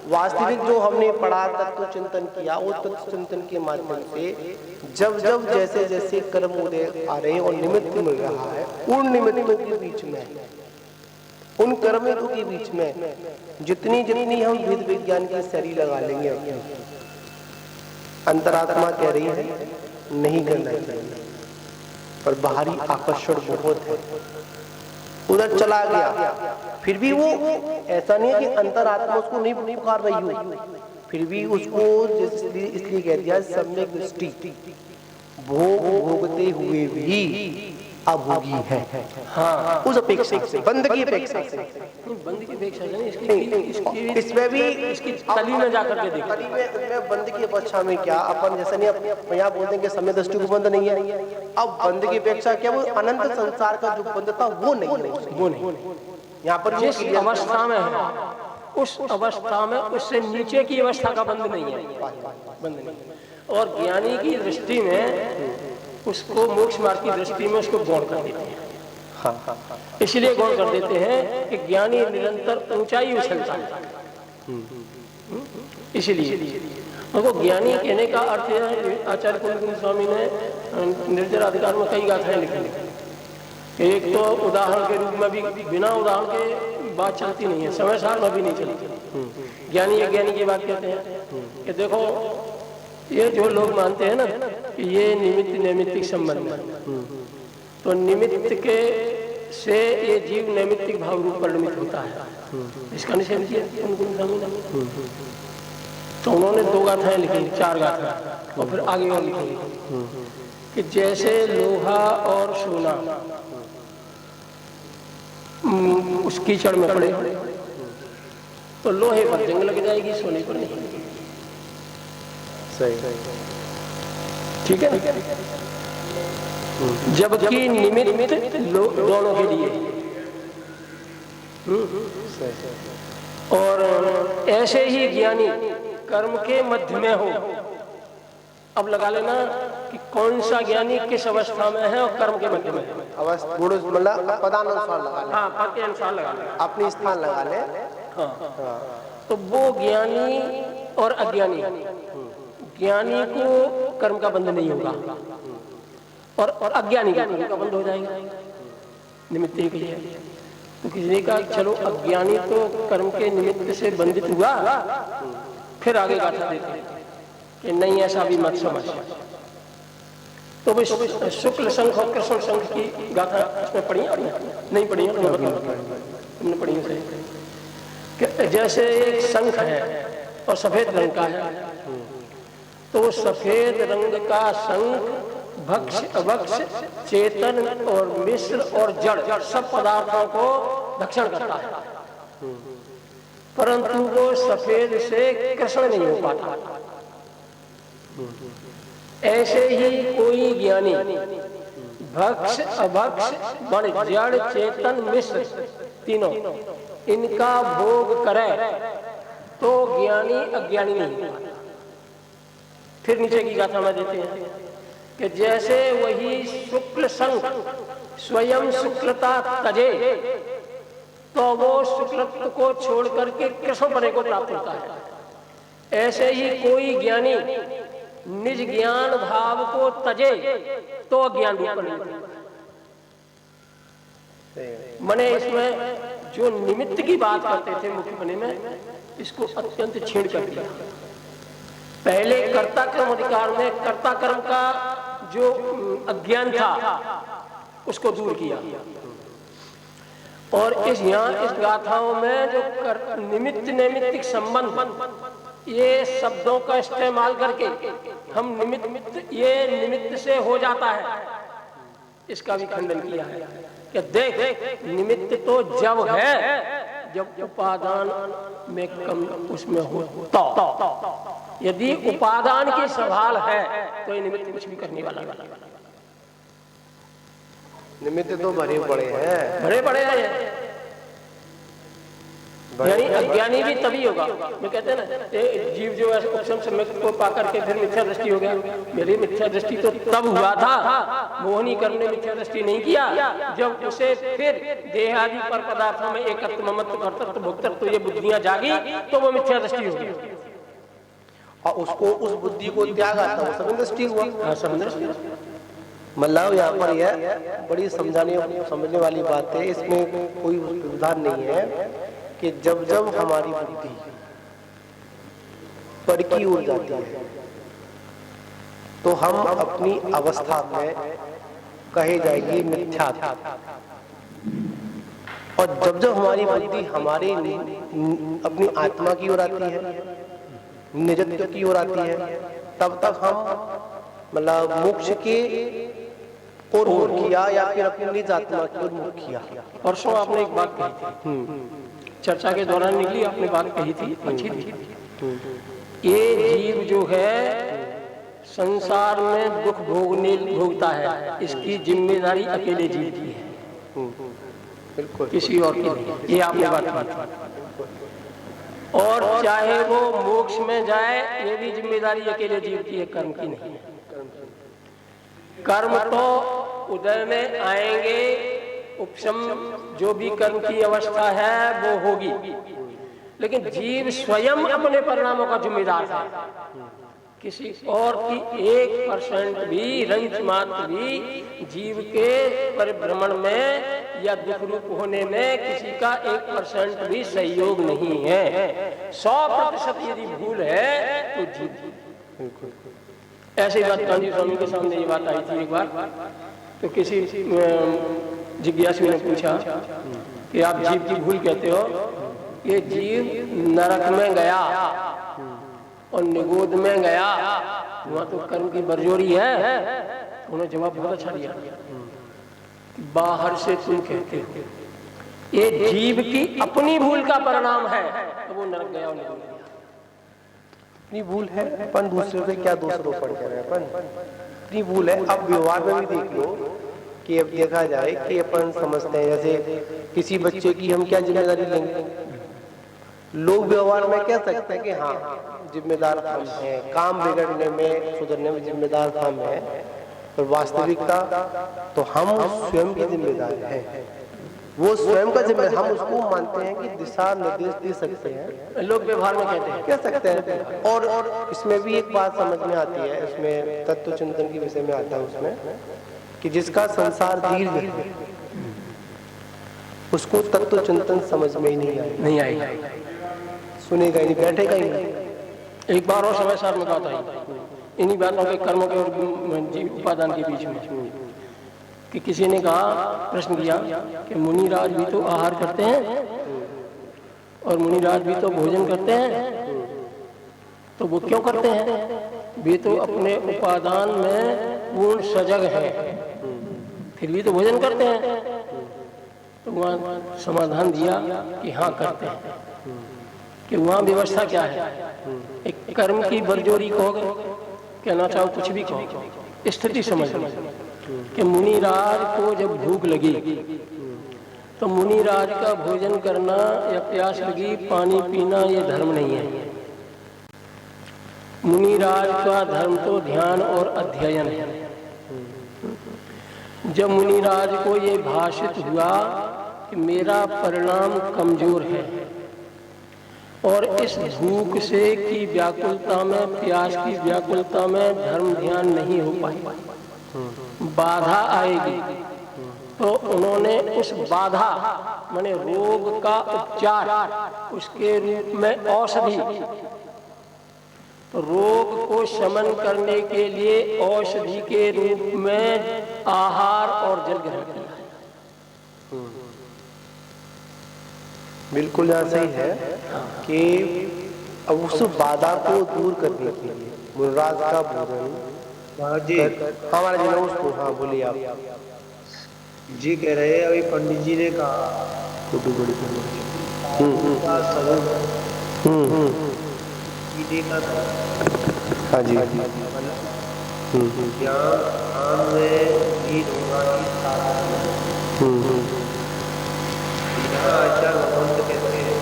वास्तविक जो हमने पढ़ा, तत्व चिंतन किया, उस तत्व चिंतन के माध्यम से जब जब जैसे जैसे कर्म उदय आ रहे हैं और निमित्त मिल रहा है, उन निमित्तों के बीच में, उन कर्मों के बीच में जितनी जितनी हम वेद विज्ञान की सरी लगा लेंगे, अंतरात्मा कह रही है नहीं करना चाहिए, पर बाहरी आकर्षण बहुत है, उधर चला गया। फिर भी वो ऐसा नहीं है कि अंतरात्मा उसको नहीं पुकार रही हो, फिर भी उसको इसलिए कह दिया सम्यक दृष्टि, भोगते हुए भी अभोगी है। हाँ, उस अपेक्षा से, बंद की अपेक्षा से, बंद की अपेक्षा नहीं, इसमें भी इसकी तली में जाकर के देखो, तली में बंद की अपेक्षा में क्या अपन जैसे नहीं यहाँ बोलते हैं कि समय दृष्टि को बंद नहीं है, अब बंद की अपेक्षा क्या, वो अनंत संसार का जो बंद था वो नहीं। यहाँ पर जिस अवस्था में है, उस अवस्था में उससे नीचे की अवस्था का बंद नहीं है, बंद नहीं। और ज्ञानी की दृष्टि में उसको मोक्ष मार्ग की दृष्टि में उसको गौण कर देते हैं। हाँ, इसलिए गौण कर देते हैं कि ज्ञानी निरंतर ऊंचाई उछलता है, इसलिए उनको ज्ञानी कहने का अर्थ है। आचार्य कुलगुरु स्वामी ने निर्जर अधिकार में कई गाथाएं लिखी। एक तो उदाहरण के रूप में भी, बिना उदाहरण के बात चलती नहीं है, समय सार में भी नहीं चलती। ज्ञानी की बात कहते हैं कि देखो, ये जो लोग मानते हैं ना कि ये निमित्त नैमित्तिक संबंध है, तो निमित्त के से ये जीव नैमित्तिक भाव रूप परिणमित होता है, इसका निषेध किया उनको स्वामी ने। तो उन्होंने 2 गाथाएं लिखी, 4 गाथाएं, और फिर आगे और लिखी कि जैसे लोहा और सोना उस कीचड़ में पड़े तो लोहे पर जंग लग जाएगी, सोने पर नहीं। सही, ठीक है। जबकि निमित्त दोनों के लिए, और ऐसे ही ज्ञानी कर्म के मध्य में हो। अब लगा लेना कि कौन सा ज्ञानी किस अवस्था में है और कर्म के मध्य में है। अवस्था पदानुसार लगा ले, हाँ, पद के अनुसार लगा ले, अपनी स्थान लगा ले। हाँ। तो वो ज्ञानी और अज्ञानी, ज्ञानी को कर्म का बंध नहीं होगा और अज्ञानी का कर्म का बंध हो जाएगा, निमित्त के लिए। तो किसी का चलो अज्ञानी तो कर्म के निमित्त से बंधित हुआ, फिर आगे गाथा देते हैं कि नहीं ऐसा भी मत समझ। तो भी शुक्ल संघ और कृष्ण संघ की गाथा इसमें पढ़ी नहीं पढ़ी है, तुमने पढ़ी है। जैसे एक शंख है और सफेद रंग का है, तो सफेद रंग का शंख भक्ष अभक्ष चेतन और मिश्र और जड़ सब पदार्थों को भक्षण करता है, परंतु वो सफेद से कृष्ण नहीं हो पाता। ऐसे ही कोई ज्ञानी भक्ष अभक्ष बड़ जड़ चेतन मिश्र तीनों इनका भोग करे तो ज्ञानी अज्ञानी नहीं होता। फिर नीचे की गाथा में देते हैं कि जैसे वही शुक्ल संघ स्वयं शुक्लता तजे तो वो शुक्लत्व को छोड़ करके कृष्ण पने को प्राप्त होता है, ऐसे ही कोई ज्ञानी निज ज्ञान भाव को तजे तो अज्ञान रूप नहीं। मने इसमें जो निमित्त की बात करते थे मुख्य बने में, इसको अत्यंत छीण कर दिया। पहले कर्ता कर्म अधिकार में कर्ता कर्म का जो अज्ञान था उसको दूर किया, और इस गाथाओं में जो निमित्त नैमित्तिक संबंध, ये शब्दों का इस्तेमाल करके हम निमित्त से हो जाता है, इसका भी खंडन किया है कि देख निमित्त तो जब है जब उपादान में कम उसमें हो, तो यदि उपादान की सवाल है तो ये निमित्त कुछ भी करने वाला नहीं। निमित्त तो भरे पड़े हैं, बड़े बड़े हैं, यानी अज्ञानी भी तभी होगा। मैं कहते हैं ना, जीव जो है उपशम सम्यक को पाकर के फिर मिथ्या दृष्टि हो गया। मेरी मिथ्या दृष्टि तो तब हुआ था, मोहनी कर्म ने मिथ्या दृष्टि नहीं किया, जब उसे फिर देह आदि पर पदार्थों में एकत्व ममत्व कर्तृत्व भोक्तृत्व ये बुद्धियां जागी तो वो मिथ्या दृष्टि हो गई, और उसको उस बुद्धि को त्याग आता है, सब दृष्टि हुआ। मतलब यहाँ पर यह बड़ी समझने वाली बात है, इसमें कोई उदाहरण नहीं है कि जब जब हमारी बुद्धि पर की ओर जाती है तो हम अपनी अवस्था में कहे जाएगी मिथ्या, और जब जब हमारी बुद्धि हमारे अपनी आत्मा की ओर आती है, निजत्व की ओर आती है, तब तक हम मतलब मोक्ष के और मुख किया या फिर अपनी निज आत्मा की ओर मुख किया। परसों आपने एक बात कही थी, चर्चा के दौरान निकली, आपने बात कही थी, अच्छी थी। ये जीव जो है संसार में दुख भोगता है, इसकी जिम्मेदारी अकेले जीव की है, बिल्कुल किसी और की नहीं। ये आपने बात की, और चाहे वो मोक्ष में जाए ये भी जिम्मेदारी अकेले जीव की है, कर्म की नहीं है। कर्म तो उदय में आएंगे, उपशम जो भी कर्म की अवस्था है वो होगी, लेकिन जीव स्वयं अपने परिणामों का जिम्मेदार है। किसी और की 1% भी रंच मात्र भी जीव के परिभ्रमण में या दुख रूप होने में किसी का 1% भी सहयोग नहीं है। 100% यदि भूल है तो जीव। ऐसी बात गांधी स्वामी के सामने ये बात आई थी एक बार, तो किसी जिज्ञासु ने पूछा कि आप जीव की भूल कहते हो, ये जीव नरक में गया और निगोद में गया, वहां तो कर्म की बरजोरी है। उन्होंने जवाब बहुत अच्छा दिया, बाहर से तुम कहते हो, ये जीव की अपनी भूल का परिणाम है, तो वो नरक गया और निगोद गया। अपनी भूल है, अपन दूसरों से क्या दोषारोपण कर रहे हैं, अपन अपनी भूल है। अब व्यवहार में भी देख लो कि अब देखा जाए कि अपन समझते हैं जैसे किसी बच्चे की हम क्या जिम्मेदारी लेंगे, लोग व्यवहार में कह सकते हैं कि हाँ जिम्मेदार हम हैं, काम बिगड़ने में सुधरने में जिम्मेदार हम हैं, पर वास्तविकता तो हम स्वयं की जिम्मेदार हैं। वो स्वयं का जिम्मेदार, हम उसको मानते हैं कि दिशा निर्देश दे सकते हैं, लोग व्यवहार में कहते हैं, कह सकते हैं। और इसमें भी एक बात समझ में आती है, इसमें तत्व चिंतन के विषय में आता है उसमें, कि जिसका संसार दीर्घ है उसको तत्व चिंतन समझ में ही नहीं आएगा, सुनेगा ही नहीं, बैठेगा ही नहीं। एक बार और समय साहब में बात आई इन्हीं बातों के कर्मों के और जीव उपादान के बीच में, कि किसी ने कहा, प्रश्न किया कि मुनिराज भी तो आहार करते हैं और मुनिराज भी तो भोजन करते हैं, तो वो क्यों करते हैं? वे तो अपने उपादान में पूर्ण सजग है, फिर भी तो भोजन करते हैं। तो वहाँ समाधान दिया कि हाँ करते हैं, कि वहाँ व्यवस्था क्या है, एक कर्म की बरजोरी कहोगे, कहना चाहो कुछ भी कहो, स्थिति समझ लो कि मुनिराज को जब भूख लगी तो मुनिराज का भोजन करना या प्यास लगी पानी पीना ये धर्म नहीं है। मुनिराज का धर्म तो ध्यान और अध्ययन है। जब मुनिराज को ये भाषित हुआ कि मेरा परिणाम कमजोर है और इस भूख से की व्याकुलता में, प्यास की व्याकुलता में धर्म ध्यान नहीं हो पाई, बाधा आएगी, तो उन्होंने उस बाधा माने रोग का उपचार उसके रूप में औषधि, तो रोग को शमन करने के लिए औषधि के रूप में आहार और जल ग्रहण किया है। बिल्कुल यहाँ सही है कि अब उस बाधा को दूर करने के लिए मुनराज का भोजन जी हमारे जी उसको, हाँ बोलिए आप जी कह रहे हैं। अभी पंडित जी ने कहा का स्वरूप कीड़े का हाँ जी ज्ञान ध्यान में लीन होना ही साधन है। यहाँ आचार्य भगवंत कहते हैं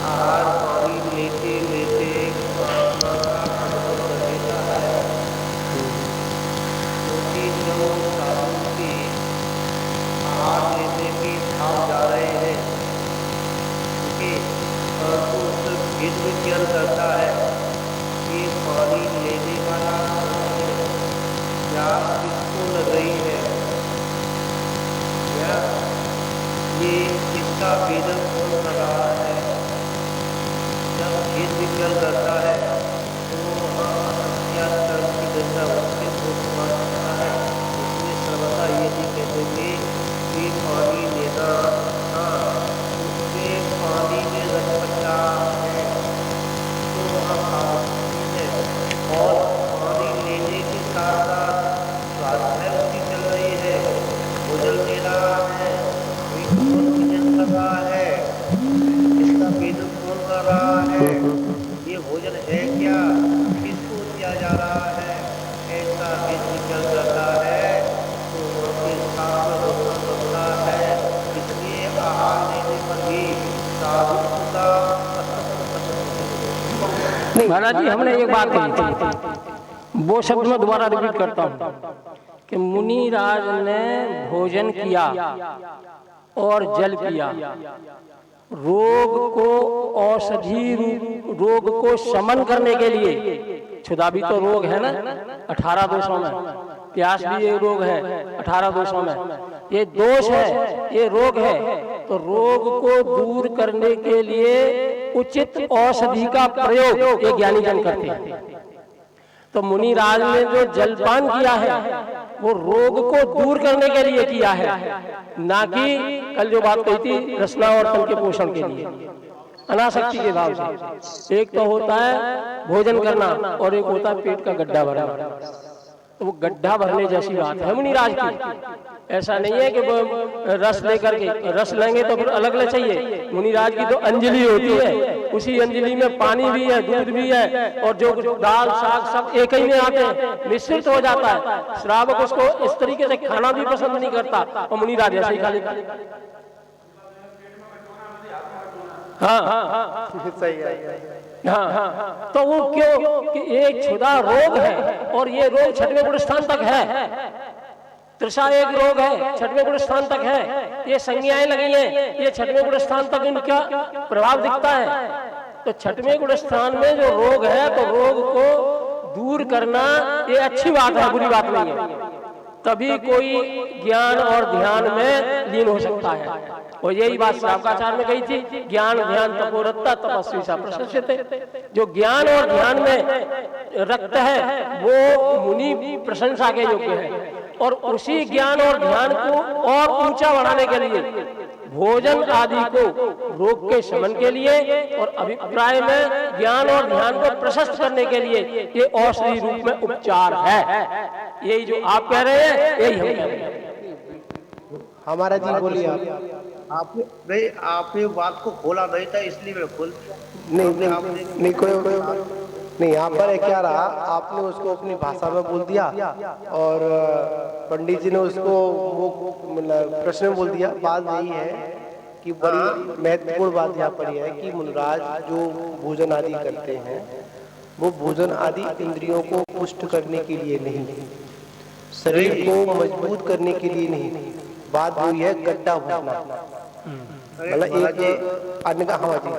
आहार पानी लेते लेते परमात्मा का अनुभव कर लेता है, क्योंकि जो साधु की आहार लेने के भाव जा रहे हैं उनके परंतु उससे भेद विज्ञान करता है कि पानी लेने वाला प्यास किसको लग रही है, या ये इसका वेदन कौन कर रहा है। जब भेद विज्ञान करता है तो कर्म की दशा उसके समझता है। इसलिए सर्वदा ये नहीं कहते थे कि पानी लेना, हाँ उसमें पानी में रस बचा है तो वहाँ है, और पानी लेने के साथ साथ स्वास्थ्य उसकी चल रही है, भोजन ले रहा है, भोजन कर रहा है, इसका वेदन कौन कर रहा है, ये भोजन है क्या, किसको दिया जा रहा है, ऐसा वेद विज्ञान करता है तो उसके साथ होता है। इसलिए आहार लेने पर भी साधु का नहीं महाराज जी, हमने एक बात कही थी, वो शब्द मैं दोबारा रिपीट करता हूँ कि मुनि राज ने भोजन किया और जल पिया, रोग को औषधि रूप रोग को शमन करने के लिए। क्षुधा भी तो रोग है ना 18 दोषों में, प्यास भी ये रोग है 18 दोषों में, ये दोष है, ये रोग है। तो रोग को दूर करने के लिए उचित औषधि का प्रयोग ये ज्ञानी जन करते हैं। तो मुनि राज ने जो जलपान किया है वो रोग को दूर करने के लिए किया है, ना कि कल जो बात कही थी रसना और तन के पोषण के लिए, अनासक्ति के भाव से। एक तो होता है भोजन करना और एक होता है पेट का गड्ढा भरना। तो वो गड्ढा भरने जैसी बात है मुनि राज की। ऐसा नहीं है कि वो रस लेकर के, रस लेंगे तो फिर अलग ले चाहिए। मुनि राज की तो अंजलि होती है, उसी अंजलि में पानी भी है, दूध भी है, और जो कुछ दाल साग सब एक ही में आते हैं, मिश्रित हो जाता है। श्रावक उसको इस तरीके से खाना भी पसंद नहीं करता, और मुनि राज ऐसे ही खा लेता। हाँ सही है। हाँ, तो वो क्यों कि एक क्षुधा रोग है और ये रोग छठवें गुण स्थान तक है। तृषा एक रोग है, छठवें गुण स्थान तक है। ये संज्ञाएं लगी हैं, ये छठवें गुण स्थान तक इनका प्रभाव दिखता है। तो छठवें गुण स्थान में जो रोग है, तो रोग को दूर करना ये अच्छी बात है, बुरी बात नहीं है। तभी कोई ज्ञान और ध्यान में लीन हो सकता है। और यही बात श्रावकाचार्य में कही थी, ज्ञान ध्यान तपोरत्ता तपस्वी सा प्रशस्यते। जो ज्ञान और ध्यान में रक्त है वो मुनि प्रशंसा के योग्य है। और उसी ज्ञान और ध्यान को और ऊंचा बढ़ाने के लिए भोजन आदि को रोग के शमन के लिए और अभिप्राय में ज्ञान और ध्यान को प्रशस्त करने के लिए ये औषधि रूप में उपचार है। यही जो आप कह रहे हैं यही हम कह रहे हैं। हमारा जी बोलिए आपने नहीं, आपने बात को खोला नहीं था इसलिए मैं खोल नहीं कोई नहीं। यहाँ पर क्या रहा, आपने उसको अपनी भाषा में बोल दिया और पंडित जी ने उसको वो प्रश्न में बोल दिया। बात यही है कि बड़ी महत्वपूर्ण बात यहाँ पर यह है कि मुनिराज जो भोजन आदि करते हैं वो भोजन आदि इंद्रियों को पुष्ट करने के लिए नहीं, शरीर को मजबूत करने के लिए नहीं। बात हुई है गड्ढा भरना, मतलब एक अन्य का। हाँ जी,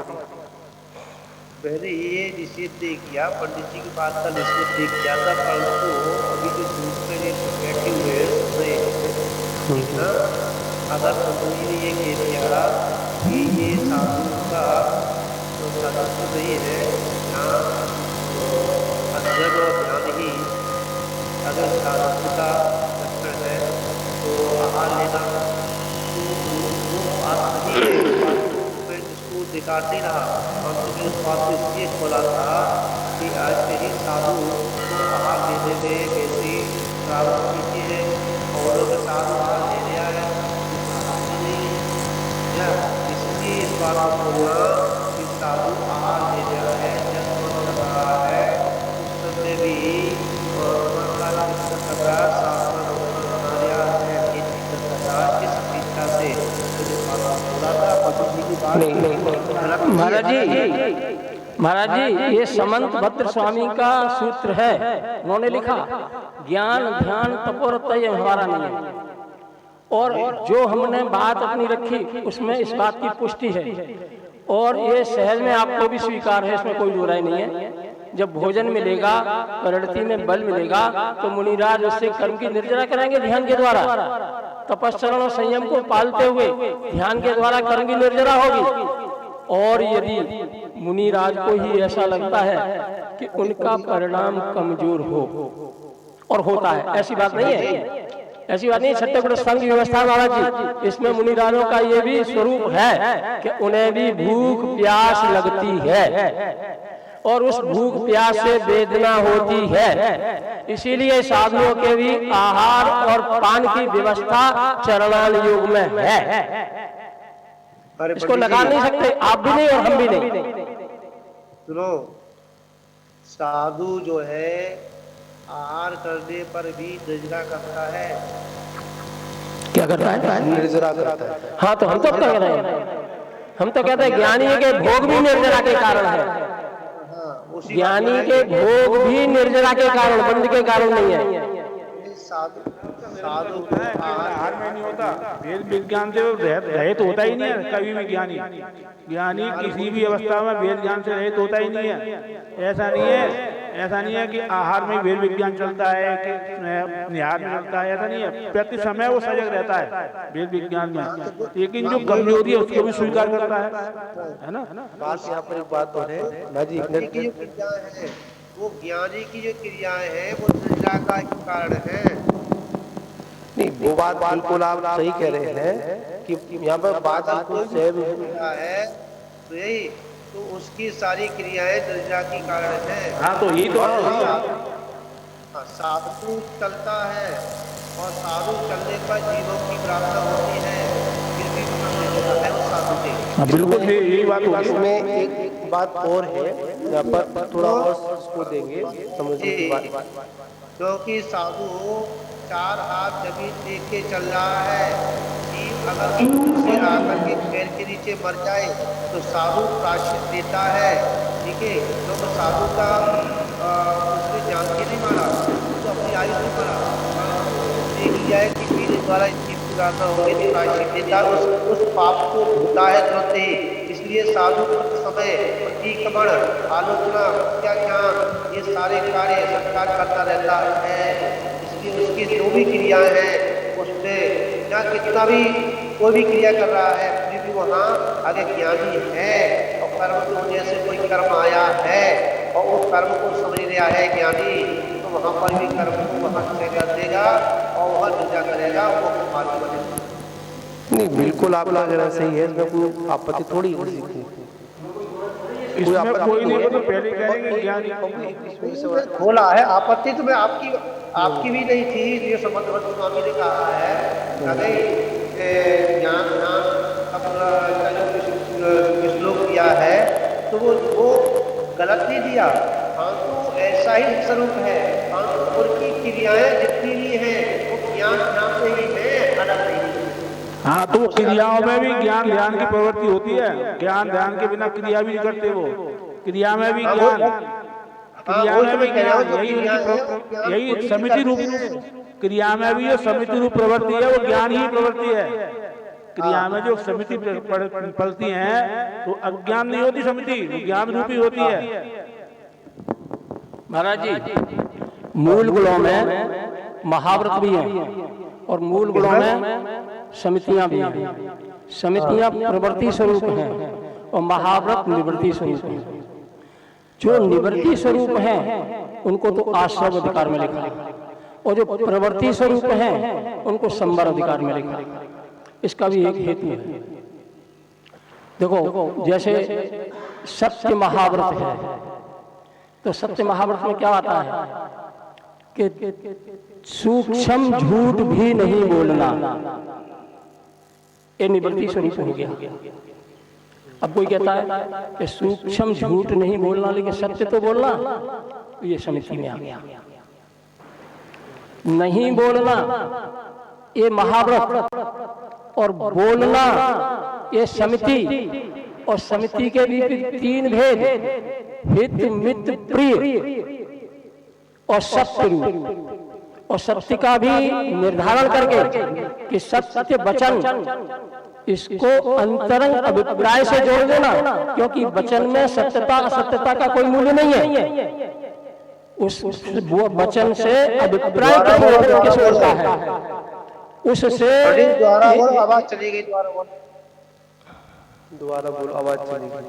पहले ये निषेध नहीं किया, पंडित जी की बात का निषेध नहीं किया था, परंतु अभी जो दूसरे बैठे हुए हैं ठीक ना। अगर तुमने ये कह दिया कि ये साधु का तो साधु नहीं है, यहाँ अध्ययन और ध्यान ही अगर साधु का लक्षण है तो आहार लेना वो बात नहीं है। मैं इसको दिखाते नहीं रहा और तुम्हें उस बात को इसलिए खोला था कि आज से ही साधु को आहार लेने में कैसी प्रावधान कीजिए है, औरों के साथ आहार ले लिया है या इसलिए इस बात को बोलना कि साधु आहार ले लिया है, जब मन कर रहा है उस समय भी मन का चित्त कर रहा शासन बना लिया है इस इच्छा से इस बात को बोला था। पति जी की बात नहीं महाराज जी ये समंत भद्र स्वामी का सूत्र है, उन्होंने लिखा ज्ञान ध्यान तप और तय हमारा नहीं है, और जो हमने बात अपनी रखी उसमें इस बात की पुष्टि है, और ये सहज में आपको भी स्वीकार है, इसमें कोई बुराई नहीं है। जब भोजन मिलेगा, प्रवृत्ति में बल मिलेगा तो मुनिराज उससे कर्म की निर्जरा कराएंगे ध्यान के द्वारा, तपस्चरण और संयम को पालते हुए ध्यान के द्वारा कर्म की निर्जरा होगी। और यदि मुनिराज को ही ऐसा लगता है कि उनका परिणाम कमजोर हो, और होता है, ऐसी बात नहीं है, ऐसी बात नहीं। छत्तीसगढ़ संघ की व्यवस्था महाराज जी, इसमें मुनिराजों का ये भी स्वरूप है कि उन्हें भी भूख प्यास लगती है और उस भूख प्यास से वेदना होती है, इसीलिए साधुओं के भी आहार और पान की व्यवस्था चरणाल युग में है। इसको लगा नहीं सकते आप भी नहीं और हम भी नहीं। सुनो, साधु जो है आहार करने पर भी निर्जरा करता है। क्या करता है? निर्जरा करता है। हाँ तो हम तो कह रहे हैं, हम तो कहते हैं ज्ञानी के भोग भी निर्जरा के कारण है। ज्ञानी के भोग भी निर्जरा के कारण, बंद के कारण नहीं है। साधु आहार में नहीं होता, वेद विज्ञान से रहित होता ही नहीं है कभी भी ज्ञानी। ज्ञानी किसी भी अवस्था में वेद ज्ञान से रहित होता ही नहीं है। ऐसा नहीं है कि आहार में वेद विज्ञान चलता है कि निहार में चलता है, ऐसा नहीं है। प्रति समय वो सजग रहता है वेद विज्ञान में, लेकिन जो कमजोरी है उसको भी स्वीकार करता है ना। बात यहाँ पर एक बात और है भाजी, की जो क्रियाएं हैं वो ज्ञानी की जो क्रियाएं हैं वो निर्जरा का कारण है। नहीं, वो बात बिल्कुल आप सही कह रहे हैं कि यहाँ पर बात बिल्कुल क्रिया है तो यही तो उसकी सारी क्रियाएं निर्जरा की कारण है। हाँ तो यही तो साधु चलता है और साधु चलने पर जीवों की प्रार्थना होती है, फिर भी निर्जरा है वो साधु के। बिल्कुल यही बात होगी। इसमें एक बात और है, यहाँ पर थोड़ा और उसको देंगे समझने की बात, क्योंकि साधु चार हाथ जमीन देख के चल रहा है। जीव अगर से आकर के पैर के नीचे मर जाए तो साधु प्रायश्चित देता है, ठीक है। क्योंकि साधु का उसने जान के नहीं मारा, तो अपनी आयु नहीं मारा, देख लिया है कि मेरे द्वारा इसकी पुराना होगी तो प्रायश्चित देता है, उस पाप को धोता है तुरंत ही। इसलिए साधु समय प्रतिक्रमण, आलोचना, प्रत्याख्यान, ये सारे कार्य संस्कार करता रहता है। उसकी जो भी क्रियाएं हैं उसमें या कितना भी कोई भी क्रिया कर रहा है फिर भी वहाँ अगर ज्ञानी है और कर्म की वजह से कोई कर्म आया है और उस कर्म को समझ रहा है ज्ञानी, तो वहाँ पर भी कर्म को वहाँ से कर देगा और वह पूजा करेगा, वो मार्ग बनेगा। नहीं बिल्कुल आपका कहना सही है, इसमें कोई आपत्ति थोड़ी है, इसमें कोई नहीं, तो पहले कहेंगे ज्ञानी खोला है। आपत्ति तो मैं आपकी भी नहीं थी, ये समझ स्वामी ने कहा है ज्ञान श्लोक दिया है तो वो गलत नहीं दिया, हाँ तो ऐसा ही स्वरूप है। हाँ उनकी क्रियाएं जितनी भी हैं वो ज्ञान ध्यान से ही है, अलग नहीं। हाँ तो क्रियाओं में भी ज्ञान ध्यान की प्रवृत्ति होती है, ज्ञान ध्यान के बिना क्रिया भी नहीं करते वो, क्रिया में भी ज्ञान, क्रिया में भी ज्ञान, यही समिति रूप, क्रिया में भी जो समिति रूप प्रवृत्ति है वो ज्ञान ही प्रवृत्ति है। क्रिया में जो समिति पलती है तो अज्ञान नहीं होती समिति, ज्ञान रूपी होती है। महाराज जी मूल गुणों में महाव्रत भी हैं और मूल गुणों में समितियां भी हैं। समितियां प्रवृत्ति स्वरूप हैं और महाव्रत निवृत्ति स्वरूप हैं। जो निवृत्ति स्वरूप हैं उनको तो आश्रव अधिकार में लिखा है और जो प्रवृत्ति स्वरूप हैं उनको संवर अधिकार में लिखा है। इसका भी एक हेतु है। देखो, जैसे सत्य महाव्रत है तो सत्य महाव्रत में क्या आता है कि सूक्ष्म झूठ भी नहीं बोलना, ये निवृत्ति स्वरूप हो गया। अब कोई कहता है कि सूक्ष्म झूठ नहीं बोलना लेकिन सत्य तो बोलना, तो ये समिति में आ गया। नहीं बोलना ये महाव्रत और बोलना ये समिति। और समिति के भी 3 भेद, हित मित्र प्रिय और सत्य रूप। और सत्य का भी निर्धारण करके कि सत्य वचन, इसको अंतरंग अभिप्राय से जोड़ देना, क्योंकि वचन में सत्यता असत्यता का कोई मूल्य नहीं है। उस वो वचन से अभिप्राय किस ओर का है, उससे आवाज चली गई। दोबारा बोलो, आवाज चली गई।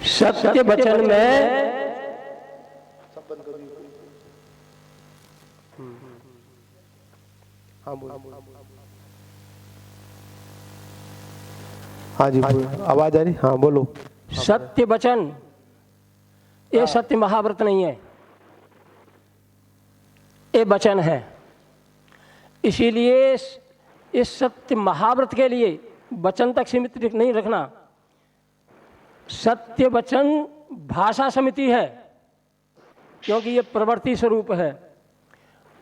सत्य वचन में हाँ बोलो। हाँ जी, आवाज आ रही? हाँ बोलो। सत्य वचन ये सत्य महाव्रत नहीं है, ये वचन है। इसीलिए इस सत्य महाव्रत के लिए वचन तक सीमित नहीं रखना। सत्य वचन भाषा समिति है, क्योंकि ये प्रवृत्ति स्वरूप है।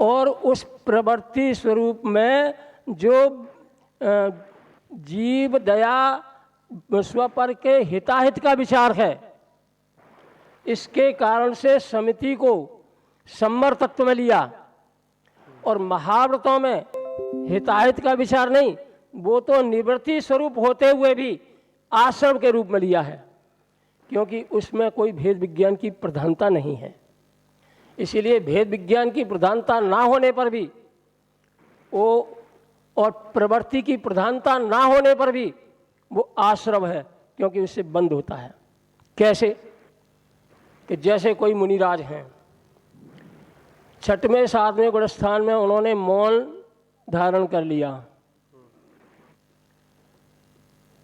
और उस प्रवृत्ति स्वरूप में जो जीव दया स्वपर के हिताहित का विचार है, इसके कारण से समिति को संवर तत्व में लिया। और महाव्रतों में हिताहित का विचार नहीं, वो तो निवृत्ति स्वरूप होते हुए भी आश्रम के रूप में लिया है, क्योंकि उसमें कोई भेद विज्ञान की प्रधानता नहीं है। इसीलिए भेद विज्ञान की प्रधानता ना होने पर भी वो, और प्रवृत्ति की प्रधानता ना होने पर भी वो आश्रम है, क्योंकि उससे बंद होता है। कैसे? कि जैसे कोई मुनिराज हैं, 6वें 7वें गुणस्थान में उन्होंने मौन धारण कर लिया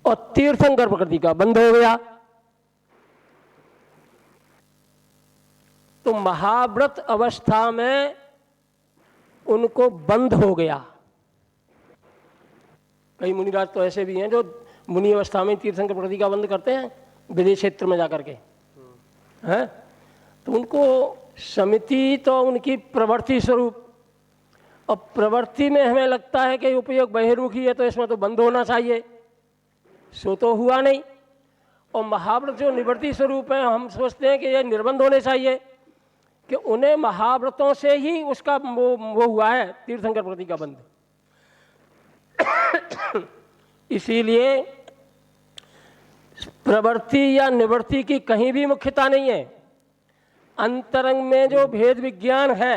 और तीर्थंकर प्रकृति का बंद हो गया, तो महाव्रत अवस्था में उनको बंद हो गया। कई मुनिराज तो ऐसे भी हैं जो मुनि अवस्था में तीर्थंकर प्रकृति का बंद करते हैं विदेश क्षेत्र में जाकर के, हैं? तो उनको समिति तो उनकी प्रवृत्ति स्वरूप, और प्रवृत्ति में हमें लगता है कि उपयोग बहिर्मुखी है तो इसमें तो बंद होना चाहिए, सो तो हुआ नहीं। और महाव्रत जो निवृत्ति स्वरूप है, हम सोचते हैं कि ये निर्बंध होने चाहिए, कि उन्हें महाव्रतों से ही उसका वो हुआ है तीर्थंकर प्रकृति का बंध। इसीलिए प्रवृत्ति या निवृत्ति की कहीं भी मुख्यता नहीं है। अंतरंग में जो भेद विज्ञान है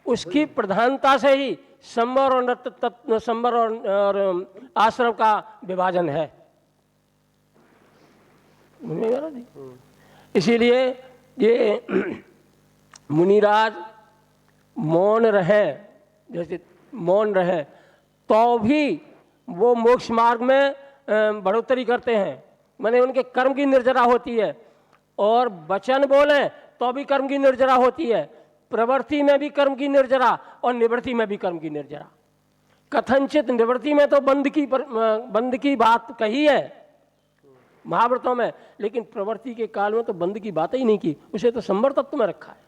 उसकी प्रधानता से ही संवर और संवर और आश्रम का विभाजन है। इसीलिए ये मुनिराज मौन रहे, जैसे मौन रहे तो भी वो मोक्ष मार्ग में बढ़ोतरी करते हैं, माने उनके कर्म की निर्जरा होती है। और वचन बोले तो भी कर्म की निर्जरा होती है, प्रवृत्ति में भी कर्म की निर्जरा और निवृत्ति में भी कर्म की निर्जरा। कथनचित निवृत्ति में तो बंद की बात कही है महाव्रतों में, लेकिन प्रवृत्ति के काल में तो बंद की बात ही नहीं की, उसे तो संवर तत्व में रखा है,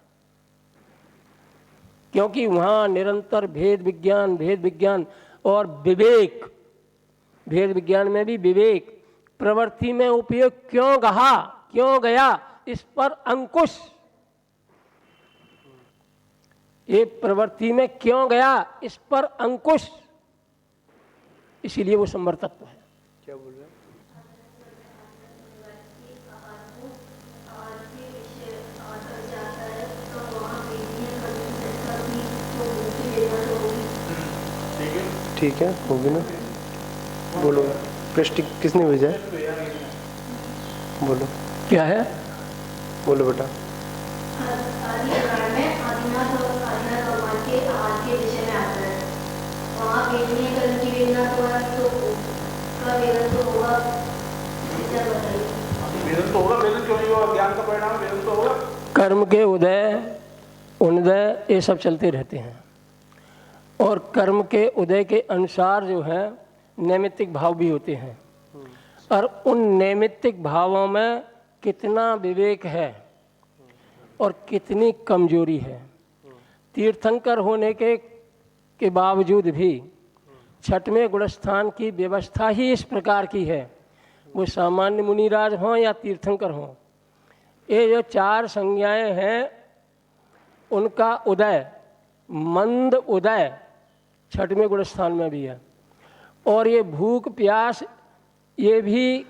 क्योंकि वहां निरंतर भेद विज्ञान और विवेक, भेद विज्ञान में भी विवेक, प्रवृत्ति में उपयोग क्यों गया इस पर अंकुश, ये प्रवृत्ति में क्यों गया इस पर अंकुश, इसीलिए वो संवर तत्व है। क्या बोल रहे हैं? ठीक है, होगी ना। बोलो पृष्ठ किसने भेजा है? बोलो क्या है? बोलो बेटा। आदि पुराण में आदिनाथ और आदिनाथ भगवान के आहार के विषय में आता है। वहाँ वेदनीय कर्म की वेदना तो है, तो का वेदन तो होगा। विचार बताइए। वेदन तो होगा, वेदन क्यों नहीं होगा? ज्ञान का परिणाम वेदन तो होगा। कर्म के उदय उन्नदय ये सब चलते रहते हैं, और कर्म के उदय के अनुसार जो है नैमित्तिक भाव भी होते हैं, और उन नैमित्तिक भावों में कितना विवेक है और कितनी कमजोरी है। तीर्थंकर होने के बावजूद भी छठवें गुणस्थान की व्यवस्था ही इस प्रकार की है, वो सामान्य मुनिराज हों या तीर्थंकर हों, ये जो 4 संज्ञाएं हैं उनका उदय, मंद उदय छठवें गुणस्थान में भी है। और ये भूख प्यास ये भी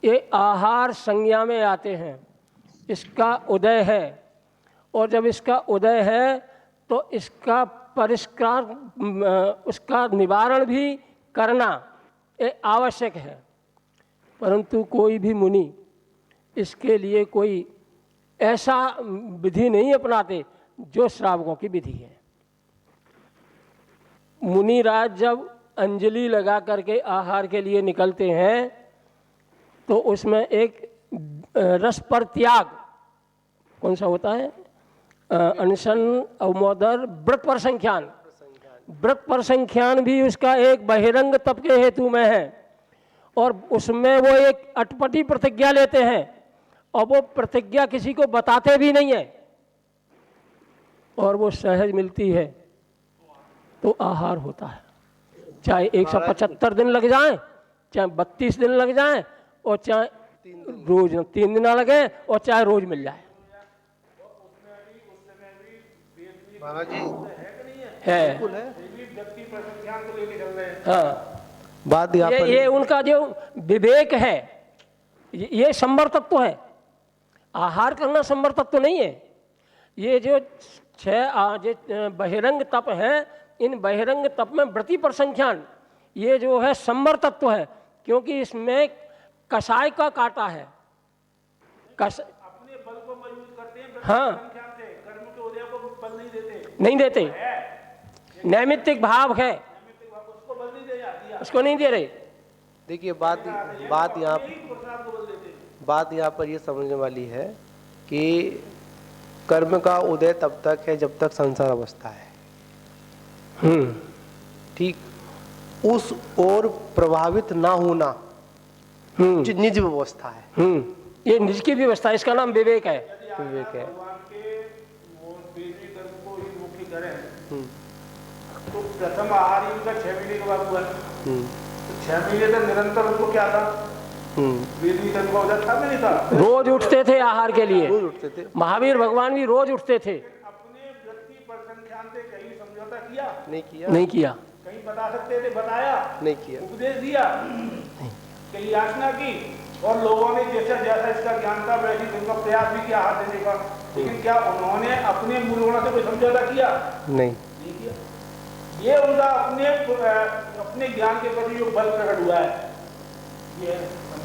ये आहार संज्ञा में आते हैं, इसका उदय है। और जब इसका उदय है तो इसका परिष्कार, उसका निवारण भी करना ये आवश्यक है। परंतु कोई भी मुनि इसके लिए कोई ऐसा विधि नहीं अपनाते जो श्रावकों की विधि है। मुनिराज जब अंजलि लगा करके आहार के लिए निकलते हैं तो उसमें एक रस पर त्याग कौन सा होता है? अनशन, अवमोदर, व्रत पर संख्यान। व्रत पर संख्यान भी उसका एक बहिरंग तप के हेतु में है, और उसमें वो एक अटपटी प्रतिज्ञा लेते हैं, और वो प्रतिज्ञा किसी को बताते भी नहीं है, और वो सहज मिलती है तो आहार होता है। चाहे 175 दिन लग जाएं, चाहे 32 दिन लग जाएं, और चाहे रोज 3 दिन लगे, और चाहे रोज मिल जाए। महाराज जी है हाँ, बात यहाँ पर ये उनका जो विवेक है ये संवर तत्व है। आहार करना संवर तत्व नहीं है। ये जो 6 बहिरंग तप है, इन बहिरंग तप में व्रति पर संख्यान ये जो है संवर तत्व है, क्योंकि इसमें कसाय का काटा है। अपने बल को मजबूत करते हैं, हाँ, कर्म के उदय को बल नहीं देते। नैमित्तिक भाव है, उसको बल नहीं दे जाती। उसको नहीं दे रहे। देखिए बात यहाँ पर ये समझने वाली है कि कर्म का उदय तब तक है जब तक संसार अवस्था है। ठीक, उस ओर प्रभावित ना होना जो निज व्यवस्था है। ये निज की व्यवस्था, इसका नाम विवेक है। विवेक है। भगवान के वो देवी कर्म को ही मुख्य करें तो प्रथम आहार ही उनका 6 महीने के बाद हुआ। तो 6 महीने तक निरंतर उनको क्या था? वेदी कर्म का उदय था नहीं था? रोज उठते थे आहार के लिए, रोज उठते थे। महावीर भगवान भी रोज उठते थे। अपने वृत्ति पर संख्यान से कहीं समझौता किया? नहीं किया। कहीं बता सकते थे, बताया? नहीं किया। उपदेश दिया? कहीं याचना की? और लोगों ने जैसा जैसा इसका ज्ञान था वैसे उनका प्रयास भी किया आहार देने का, लेकिन क्या उन्होंने अपने मूल गुणों से कोई समझौता किया? नहीं किया। ये उनका अपने ज्ञान के प्रति जो बल प्रकट हुआ है, ये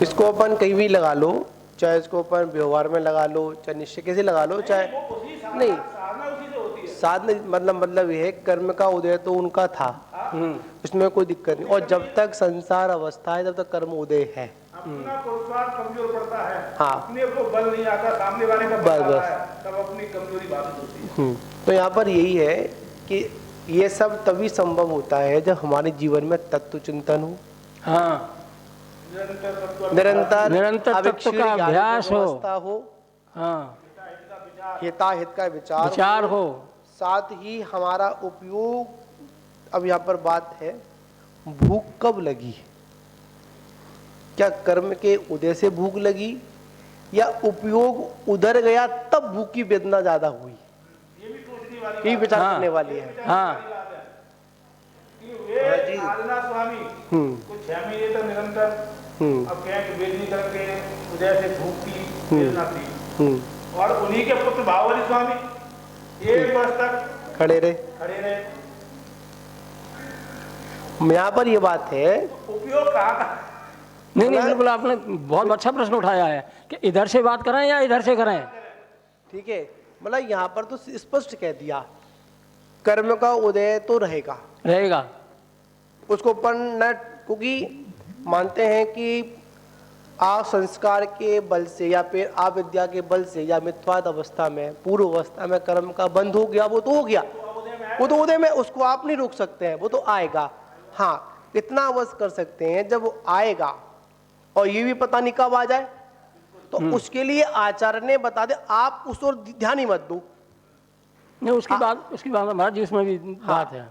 इसको अपन कहीं भी लगा लो, चाहे इसको अपन व्यवहार में लगा लो, चाहे निश्चय कैसे लगा लो, चाहे नहीं, साधना उसी से होती है। साधना मतलब ये है कर्म का उदय तो उनका था, उसमें कोई दिक्कत नहीं। और जब तक संसार अवस्था है तब तक कर्म उदय है। अपना पुरुषार्थ कमजोर पड़ता है, हाँ, अपने को बल नहीं आता, सामने वाले का बल आता है, तब अपनी कमजोरी बाधित होती है। तो यहाँ पर यही है कि ये सब तभी संभव होता है जब हमारे जीवन में तत्व चिंतन हो, हाँ, निरंतर तत्व का अभ्यास हो, हाँ, हिताहित का विचार हो, साथ ही हमारा उपयोग। अब यहाँ पर बात है, भूख कब लगी? क्या कर्म के उदय से भूख लगी, या उपयोग उधर गया तब भूख की वेदना ज्यादा हुई? ये विचार करने वाली है। हाँ, आदिनाथ स्वामी कुछ 6 महीने तक निरंतर अब कहें कि वेदनी कर्म के उदय से भूख की वेदना थी, और उन्हीं के पुत्र भावरी स्वामी 1 वर्ष तक खड़े रहे। यहाँ पर ये बात है, उपयोग कहाँ? नहीं नहीं, बिल्कुल आपने बहुत अच्छा प्रश्न उठाया है कि इधर से बात करें या इधर से करें। ठीक है, मतलब यहाँ पर तो स्पष्ट कह दिया कर्म का उदय तो रहेगा उसको अपन न, क्योंकि मानते हैं कि संस्कार के बल से या फिर अविद्या के बल से या मिथ्याद अवस्था में पूर्व अवस्था में कर्म का बंध हो गया, वो तो हो गया, वो तो उदय में, उसको आप नहीं रोक सकते हैं, वो तो आएगा। हाँ, इतना अवश्य कर सकते हैं जब वो आएगा और ये भी पता नहीं कब आ जाए, तो उसके लिए आचार्य ने बता दे, आप उस ओर ध्यान ही मत दो। नहीं, उसकी बात महाराज जी उसमें भी बात है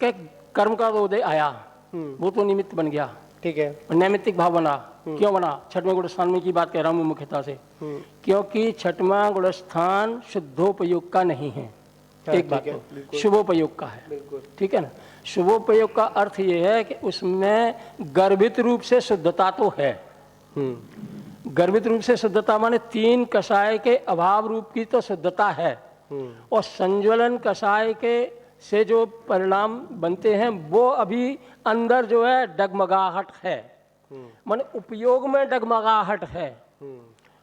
कि कर्म का तो उदय आया, वो तो निमित्त बन गया, ठीक है, नैमित्तिक भाव बना। क्यों बना? छठवें गुण स्थान में की बात कह रहा हूँ मुख्यता से, क्योंकि छठवां गुण स्थान शुद्धोपयोग का नहीं है। एक बात तो शुभोपयोग का है, ठीक है ना। शुभोपयोग का अर्थ ये है कि उसमें गर्भित रूप से शुद्धता तो है। गर्भित रूप से शुद्धता माने 3 कषाय के अभाव रूप की तो शुद्धता है, और संज्वलन कषाय के से जो परिणाम बनते हैं वो अभी अंदर जो है डगमगाहट है, माने उपयोग में डगमगाहट है।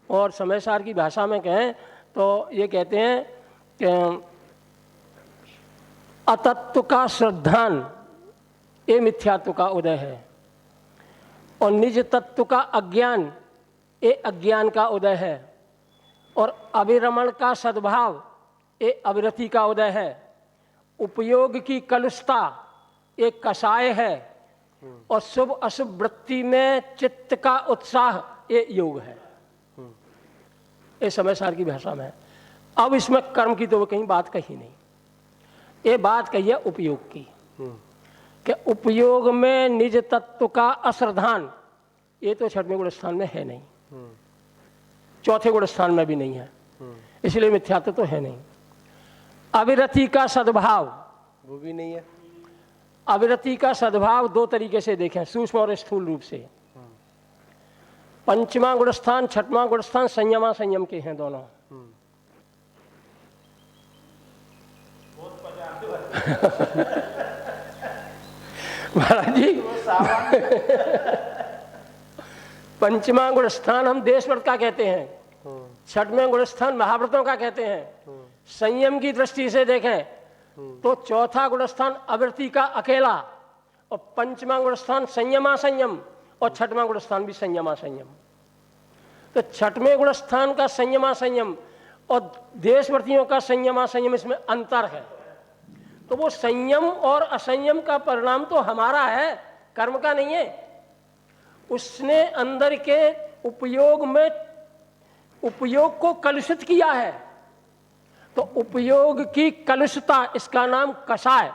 और समय सार की भाषा में कहें तो ये कहते हैं कि अतत्व का श्रद्धान ये मिथ्यात्व का उदय है, और निज तत्व का अज्ञान ये अज्ञान का उदय है, और अविरमण का सद्भाव ये अविरति का उदय है, उपयोग की कलुषता एक कषाय है, और शुभ अशुभ वृत्ति में चित्त का उत्साह ये योग है। ये समय सार की भाषा में है। अब इसमें कर्म की तो वो कहीं बात कही नहीं, ये बात कही है उपयोग की, कि उपयोग में निज तत्व का अश्रद्धान ये तो छठवें गुण स्थान में है नहीं, चौथे गुण स्थान में भी नहीं है, इसलिए मिथ्यात्व तो है नहीं। अविरति का सद्भाव वो भी नहीं है। अविरति का सद्भाव 2 तरीके से देखें, सूक्ष्म और स्थूल रूप से। पंचमा गुण स्थान, छठवां गुण स्थान संयमा संयम के हैं दोनों। महाराज जी पंचमा गुण स्थान हम देशव्रत का कहते हैं, छठवें गुण स्थान महाव्रतों का कहते हैं। संयम की दृष्टि से देखें तो चौथा गुण स्थान अविरति का अकेला, और पंचमा गुण स्थान संयमा संयम, और छठवां गुण स्थान भी संयमा संयम। तो छठवें गुण स्थान का संयमा संयम और देशव्रतियों का संयमा संयम, इसमें अंतर है। तो वो संयम और असंयम का परिणाम तो हमारा है, कर्म का नहीं है। उसने अंदर के उपयोग में उपयोग को कलुषित किया है, तो उपयोग की कलुषता इसका नाम कषाय,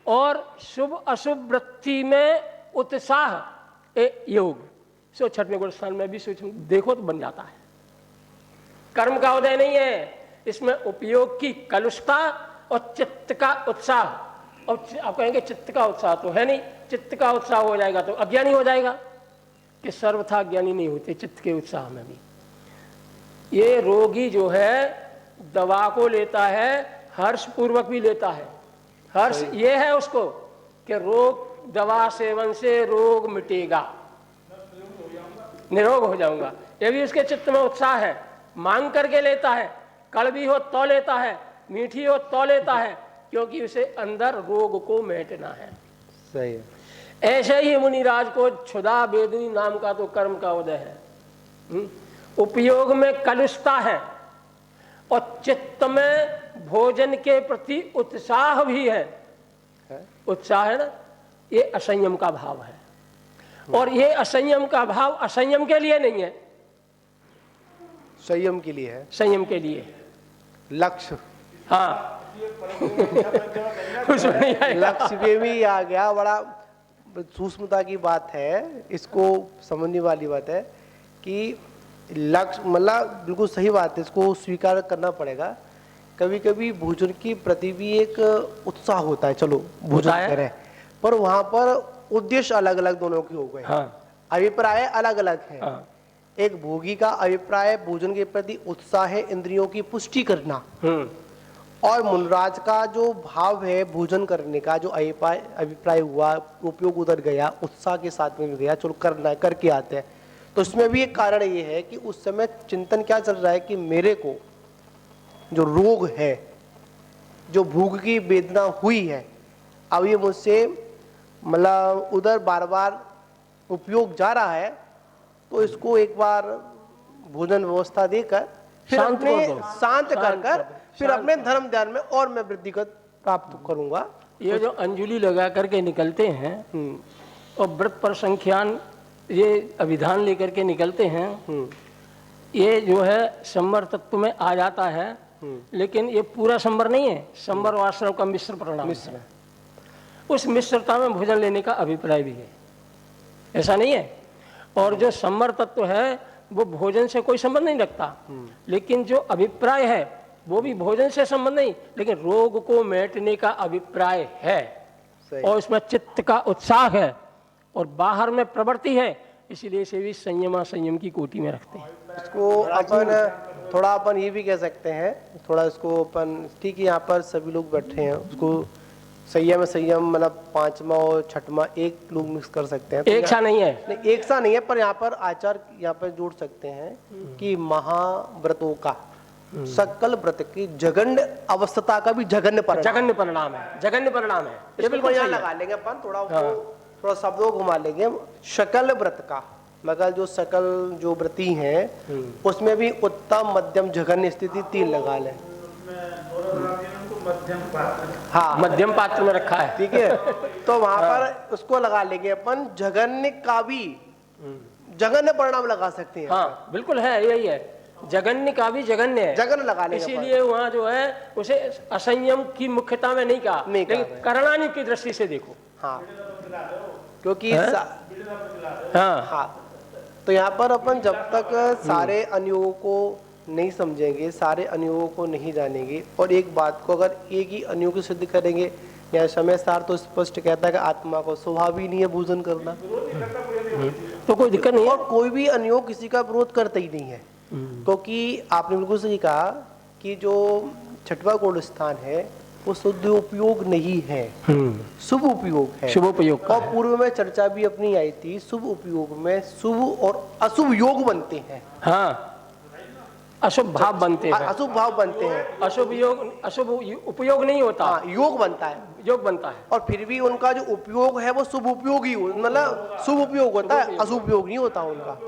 और शुभ अशुभ वृत्ति में उत्साह ए योग। सो छठवें गुण स्थान में भी सूक्ष्म देखो तो बन जाता है। कर्म का उदय नहीं है, इसमें उपयोग की कलुषता और चित्त का उत्साह। और आप कहेंगे चित्त का उत्साह तो है नहीं, चित्त का उत्साह हो जाएगा तो अज्ञानी हो जाएगा, कि सर्वथा ज्ञानी नहीं होते चित्त के उत्साह में भी। ये रोगी जो है दवा को लेता है, हर्ष पूर्वक भी लेता है। हर्ष ये है उसको कि रोग दवा सेवन से रोग मिटेगा, निरोग हो जाऊंगा, ये भी उसके चित्त में उत्साह है। मांग करके लेता है, कड़वी हो तो लेता है, मीठी हो तो लेता है, क्योंकि उसे अंदर रोग को मिटना है। सही है। ऐसे ही मुनिराज को क्षुधा वेदनी नाम का तो कर्म का उदय है। उपयोग में कलुषता है, और चित्त में भोजन के प्रति उत्साह भी है। उत्साह है ना, ये असंयम का भाव है। और ये असंयम का भाव असंयम के लिए नहीं है, संयम के लिए है, संयम के लिए लक्ष्य। हाँ उसमें नहीं आएगा। लक्ष्य में भी आ गया। बड़ा सूक्ष्मता की बात है, इसको समझने वाली बात है कि लक्ष्य मतलब बिल्कुल सही बात है, इसको स्वीकार करना पड़ेगा। कभी कभी भोजन की प्रति भी एक उत्साह होता है, चलो भोजन करें, पर वहां पर उद्देश्य अलग अलग दोनों के हो गए। हाँ। अभिप्राय अलग अलग है। हाँ। एक भोगी का अभिप्राय भोजन के प्रति उत्साह है, इंद्रियों की पुष्टि करना, और मुनराज का जो भाव है भोजन करने का, जो अभिप्राय हुआ, उपयोग उधर गया, उत्साह के साथ में गया, चलो करना है, करके आते हैं। तो उसमें भी एक कारण ये है कि उस समय चिंतन क्या चल रहा है कि मेरे को जो रोग है, जो भूख की वेदना हुई है, अब ये मुझसे मतलब उधर बार बार उपयोग जा रहा है, तो इसको एक बार भोजन व्यवस्था देकर फिर अपने शांत कर फिर अपने धर्म ध्यान में और मैं वृद्धि प्राप्त करूंगा। ये जो अंजुलि लगा करके निकलते हैं और व्रत पर संख्यान ये अभिधान लेकर के निकलते हैं, ये जो है संवर तत्व में आ जाता है, लेकिन ये पूरा संवर नहीं है, संवर और आश्रम का मिश्र परिणाम है। उस मिश्रता में भोजन लेने का अभिप्राय भी है, ऐसा नहीं है। और जो संवर तत्व है वो भोजन से कोई संबंध नहीं रखता, लेकिन जो अभिप्राय है वो भी भोजन से संबंध नहीं, लेकिन रोग को मिटने का अभिप्राय है और इसमें चित्त का उत्साह है और बाहर में प्रवृत्ति है, इसीलिए इसे भी संयम की कोटि में रखते हैं। इसको अपन थोड़ा अपन ये भी कह सकते हैं, थोड़ा इसको अपन ठीक है, यहाँ पर सभी लोग बैठे हैं, उसको संयम मतलब 5वां और 6वां एक लोग मिक्स कर सकते हैं। तो एक सा नहीं है, नहीं एक सा नहीं है, पर यहाँ पर आचार यहाँ पर जोड़ सकते हैं कि महाव्रतों का सकल व्रत की जघन्य अवस्था का भी जघन्य परिणाम है। ये बिल्कुल यहाँ लगा लेंगे अपन, थोड़ा शब्दों घुमा लेंगे। सकल व्रत का मतलब जो सकल जो व्रती हैं उसमें भी उत्तम मध्यम जघन्य स्थिति 3 लगा लें। हाँ, मध्यम पात्र में रखा है, ठीक है। तो वहां पर उसको लगा लेंगे अपन, जघन्य का भी जघन्य परिणाम लगा सकते हैं। हाँ बिल्कुल है, यही है, जघन्य का भी जघन्य है, जघन्य लगा लेंगे। इसीलिए वहाँ जो है उसे असंयम की मुख्यता में नहीं कहा, लेकिन करणानि की दृष्टि से देखो। हाँ, क्योंकि हाँ, तो यहाँ पर अपन जब तक सारे अनुयोगों को नहीं समझेंगे, सारे अनुयोगों को नहीं जानेंगे और एक बात को अगर एक ही अनुयोग को सिद्ध करेंगे, या समय सार तो स्पष्ट कहता है कि आत्मा को स्वभाव ही नहीं है भोजन करना, तो कोई दिक्कत नहीं है। और कोई भी अनुयोग किसी का विरोध करता ही नहीं है, क्योंकि आपने बिल्कुल सही कहा कि जो 6वां गौड़ स्थान है वो शुद्ध उपयोग नहीं है, शुभ उपयोग है, शुभ उपयोग। और पूर्व में चर्चा भी अपनी आई थी, शुभ उपयोग में शुभ और अशुभ योग बनते हैं। हाँ, अशुभ भाव बनते हैं, अशुभ भाव बनते हैं, अशुभ उपयोग नहीं होता। हाँ, योग बनता है, और फिर भी उनका जो उपयोग है वो शुभ उपयोग ही मतलब शुभ उपयोग होता है, अशुभ उपयोग नहीं होता उनका।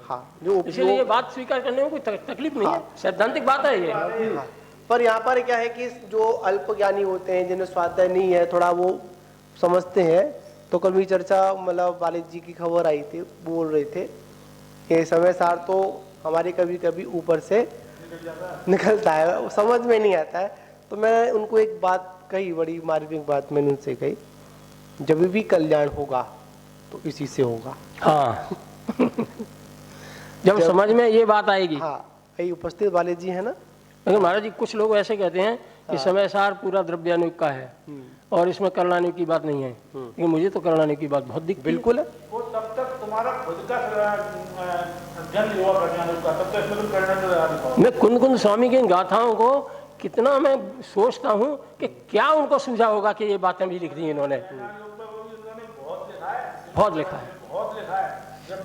हाँ, जो इसलिए ये बात स्वीकार करने में कोई तकलीफ नहीं है, सैद्धांतिक बात है ये। हाँ, पर यहाँ पर क्या है कि जो अल्प ज्ञानी होते हैं, जिन्हें स्वाध्याय नहीं है, थोड़ा वो समझते हैं, तो कल भी चर्चा मतलब वालिद जी की खबर आई थी, बोल रहे थे कि समय सार तो हमारे कभी कभी ऊपर से निकलता है, वो समझ में नहीं आता है। तो मैं उनको एक बात कही, बड़ी मार्मिक बात मैंने उनसे कही, जब भी कल्याण होगा तो इसी से होगा। हाँ जब समझ में ये बात आएगी। हाँ, यही उपस्थित वाले जी है ना। लेकिन महाराज जी कुछ लोग ऐसे कहते हैं कि समय सार पूरा द्रव्यानुग का है और इसमें करणानुग की बात नहीं है, लेकिन मुझे तो करणानुग की बात बहुत दिखती है। बिल्कुल है, वो तब तक तुम्हारा खुद का अध्ययन हुआ करणानुग का, तब तक इसमें तुम करणानुग। मैं कुंद कुंद स्वामी की इन गाथाओं को कितना मैं सोचता हूँ कि क्या उनको समझा होगा कि ये बातें भी लिख दी इन्होंने। बहुत लिखा है।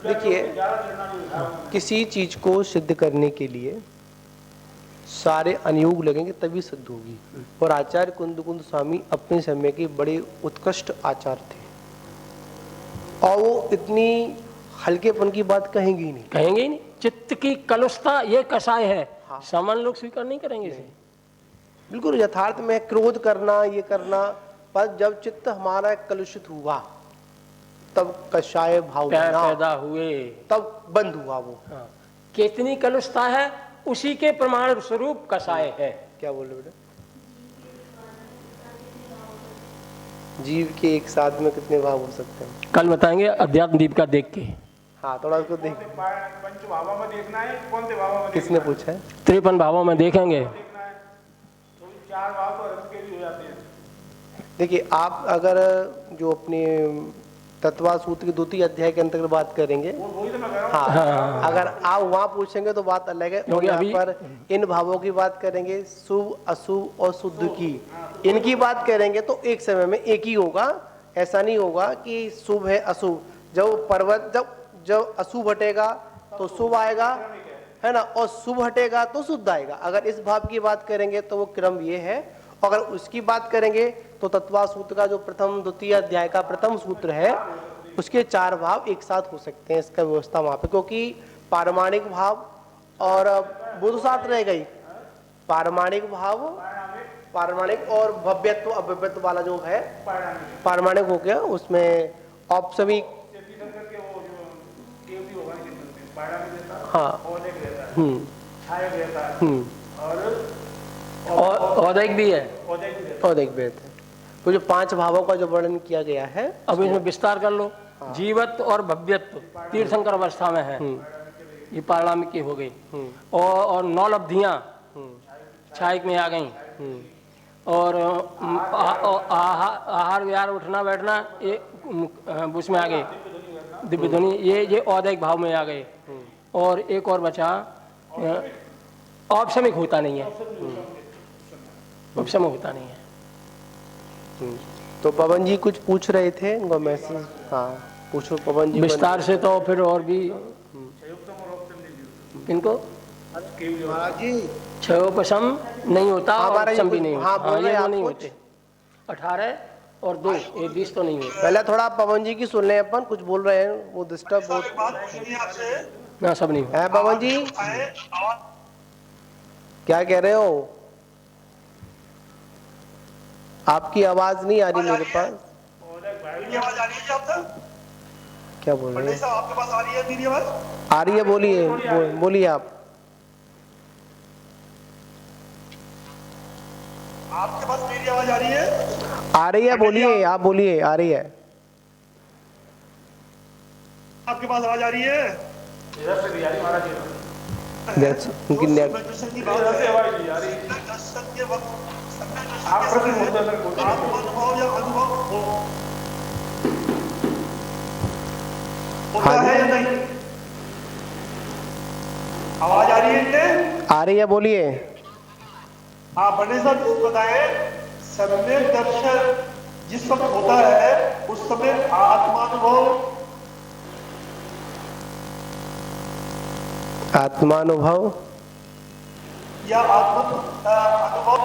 देखिए, किसी चीज को सिद्ध करने के लिए सारे अनुयोग लगेंगे तभी सिद्ध होगी, और आचार्य कुंद कुंद स्वामी अपने समय के बड़े उत्कृष्ट आचार्य थे, और वो इतनी हल्केपन की बात कहेंगे ही नहीं। चित्त की कलुषता ये कसाय है। हाँ। सामान्य लोग स्वीकार नहीं करेंगे इसे। बिल्कुल यथार्थ में क्रोध करना, ये करना, पर जब चित्त हमारा कलुषित हुआ तब कषाय भाव पैदा हुए, तब बंद हुआ वो। हाँ। कितनी कलुषता है उसी के प्रमाण स्वरूप कषाय है। क्या बोल रहे बेटा? जीव के एक साथ में कितने भाव हो सकते हैं कल बताएंगे अध्यात्म दीप का देख के। हाँ, थोड़ा उसको देख। पंच भावों में देखना है, कौन से भावों में? किसने पूछा है? 53 भावों में देखेंगे। देखना है तो 4 भाव तो रस के भी हो जाते हैं। देखिए, आप अगर जो अपने तत्वा सूत्र की द्वितीय अध्याय के अंतर्गत बात करेंगे। हाँ, अगर आप वहाँ पूछेंगे तो बात अलग है। और यहाँ पर इन भावों की बात करेंगे, शुभ अशुभ और शुद्ध की, इनकी बात करेंगे तो एक समय में एक ही होगा। ऐसा नहीं होगा कि शुभ है अशुभ। जब पर्वत जब अशुभ हटेगा तो शुभ आएगा, है ना, और शुभ हटेगा तो शुद्ध आएगा। अगर इस भाव की बात करेंगे तो वो क्रम ये है। अगर उसकी बात करेंगे तो तत्वा सूत्र का जो प्रथम द्वितीय अध्याय का प्रथम सूत्र है उसके 4 भाव एक साथ हो सकते हैं। इसका व्यवस्था वहां पे, क्योंकि पारमाणिक भाव और बुध साथ रह गई। पारमाणिक भाव, पारमाणिक और भव्यत्व अभव्यत्व वाला जो है पारमाणिक हो गया, उसमें औपसमिक, हाँ, और औदैक भी है, औदैक भी है। तो जो 5 भावों का जो वर्णन किया गया है, अब इसमें विस्तार कर लो। जीवत्व और भव्यत्व तीर्थंकर अवस्था में है, ये पारणामिक की हो गई। और 9 लब्धियां छायक में आ गई। और आहार विहार उठना बैठना ये उसमें आ गए, दिव्य ध्वनि, ये औदैक भाव में आ गए। और एक और बचा, औपसमिक होता नहीं है, औपसमिक होता नहीं है। तो पवन जी कुछ पूछ रहे थे, उनको मैसेज, हाँ पूछो पवन जी विस्तार से। तो फिर और भी इनको क्षयोपशम नहीं होता और औपशम भी नहीं होता। हाँ, ये नहीं होते। 18 और 2 ये 20 तो नहीं होते। पहले थोड़ा पवन जी की सुन ले, अपन कुछ बोल रहे हैं, वो डिस्टर्ब ना, सब नहीं है। पवन जी क्या कह रहे हो? आपकी आवाज नहीं आ रही मेरे पास। आवाज आ रही है आपसे? क्या बोल रहे हैं? आपके पास आ रही है मेरी आवाज? आ रही है, बोलिए, बोलिए आप। आपके पास मेरी आवाज आ रही है? आ रही है, बोलिए, आप बोलिए, आ रही है। आपके पास आवाज आ रही है? इधर से भी आ रही महाराज जी। उनकी नेट दर्शन की बात है, आवाज नहीं आ रही। दर्शन के वक्त आप अनुभव या अनुभव होता है या नहीं? आवाज आ रही है इनसे? आ रही है, बोलिए। हाँ, बड़े साहब बताएं, सम्यक दर्शन जिस वक्त होता है उस समय आत्मानुभव, आत्मानुभव या अनुभव,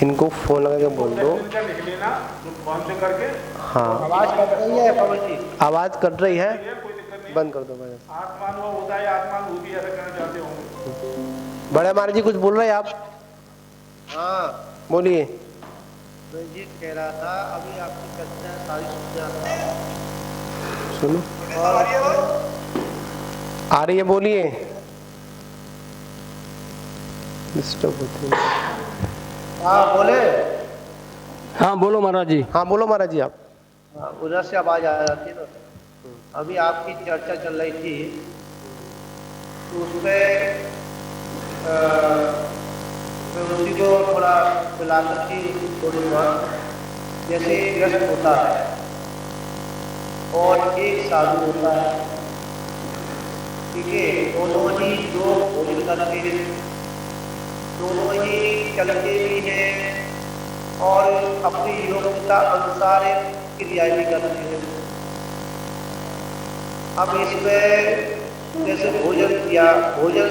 इनको फोन लगा के बोल दो। लिख लेना फोन से करके। हाँ, आवाज कट रही है पवन जी, आवाज कट रही है, कोई दिक्कत नहीं। बंद कर दो भाई। आत्मानुभव होता है, आत्मानुभूति ऐसा कहना चाहते होंगे। बड़े महाराज जी कुछ बोल रहे हैं आप? हाँ बोलिए। मैं ये कह रहा था, अभी आपकी चर्चा सारी सूचना सुनो, आ रही है, बोलिए। डिस्टर्ब होते हैं। हाँ बोले। हाँ बोलो महाराज जी। हाँ बोलो महाराज जी आप। उधर से आवाज आ जाती है ना। अभी आपकी चर्चा चल रही थी तो उसमें उसी को थोड़ा मिलाकर की थोड़ी बात, जैसे ग्रस्त होता है और एक साधु होता है, ठीक है, दोनों ही जो भोजन करते हैं, दोनों ही चलते भी हैं और अपनी योग्यता अनुसार क्रियाएं भी करते हैं। अब इसमें जैसे भोजन किया, भोजन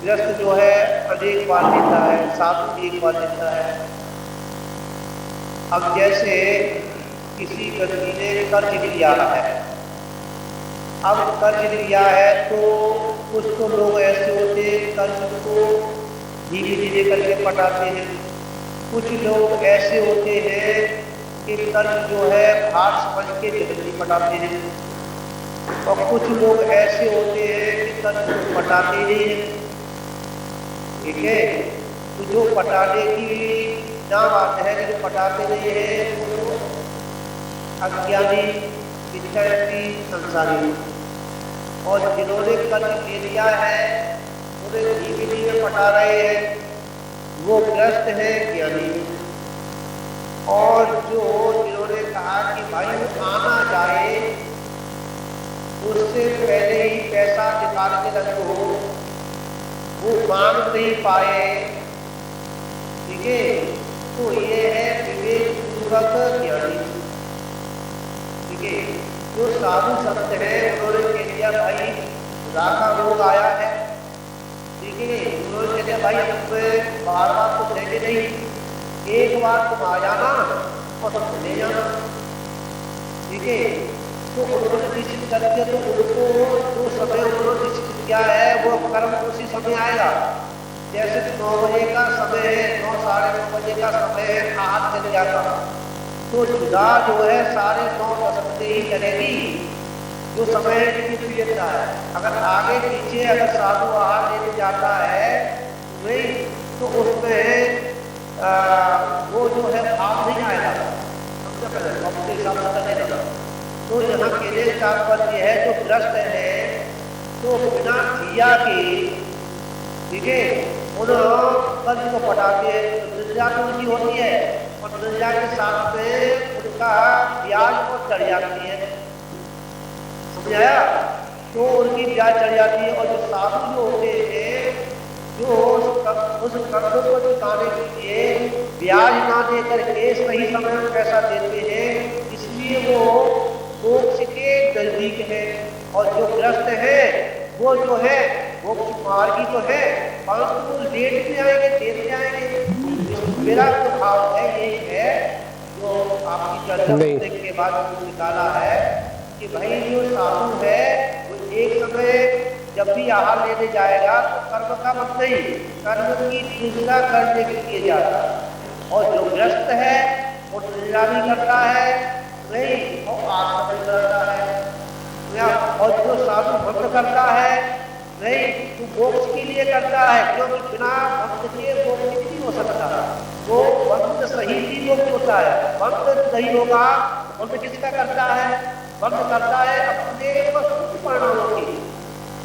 ग्रस्त जो है अनेक बार लेता है, साधु एक बार लेता है। अब जैसे किसी व्यक्ति ने कर्ज लिया है, अब कर्ज लिया है तो कुछ तो लोग ऐसे होते हैं कर्ज को धीरे धीरे करके पटाते हैं, कुछ लोग ऐसे होते हैं कि कर्ज जो है भार समझ के जल्दी पटाते हैं, और कुछ लोग ऐसे होते हैं कि कर्ज को पटाते नहीं हैं। ठीक है, तो जो पटाने की ना बात है, जो पटाते नहीं है वो अज्ञानी, इच्छाशक्ति, संसारी, और जिन्होंने कर्ज ले लिया है उन्हें धीरे धीरे पटा रहे हैं, वो ग्रस्त है ज्ञानी। और जो जिन्होंने कहा कि भाई आना जाए उससे पहले ही पैसा निकाल के रखो, वो मांग नहीं पाए, ठीक है, तो ये है विवेक पूर्वक ज्ञानी, ठीक है। जो साधु संत है उन्होंने कह दिया भाई राखा रोग आया है, ठीक है, उन्होंने कह दिया भाई अब बार बार तो लेंगे नहीं, एक बार तुम आ जाना और तुम चले जाना, ठीक है। तो उन्होंने निश्चित कर दिया, तो उनको जो समय उन्होंने निश्चित किया है वो कर्म उसी समय आएगा। जैसे 9 बजे का समय है, 9 साढ़े 9 बजे का समय है, आहार चल जाता, तो जुदा जो है 9:30 बजे ही चलेगी, जो समय है। अगर आगे पीछे अगर साधु आहार लेने जाता है नहीं, तो उसमें वो जो है भाव नहीं आएगा, अपने हिसाब से करने लगा। तो यहाँ केले तात्पर्य है जो ग्रस्त है तो बिना दिया के, ठीक है, उन कर्ज को पटाते निर्जा तो उनकी होती है और निर्जा के साथ में उनका ब्याज को चढ़ जाती है, समझाया। तो उनकी ब्याज चढ़ जाती है और जो साधु जो होते हैं जो उस कर्ज को चुकाने के लिए ब्याज ना दे करके सही समय में पैसा देते हैं, इसलिए वो मोक्ष के नजदीक है। और जो ग्रस्त है वो जो है मोक्ष मार्गी तो है, परंतु लेट में आएंगे, देर में आएंगे। मेरा जो भाव है यही है जो आपकी चर्चा करने के बाद निकाला है कि भाई जो साधु है वो एक समय जब भी आहार लेने जाएगा तो कर्म का मत नहीं, कर्म की निंदा करने के लिए जाता है। और जो ग्रस्त है वो निंदा भी करता है नहीं और आत्मा भी करता है, और जो साधु भक्त करता है नहीं तो मोक्ष के लिए करता है, क्योंकि बिना भक्त के मोक्ष नहीं हो सकता। वो भक्त सही ही मोक्ष होता है, भक्त नहीं होगा भक्त किसका करता है, भक्त करता है अपने सुख परिणामों की,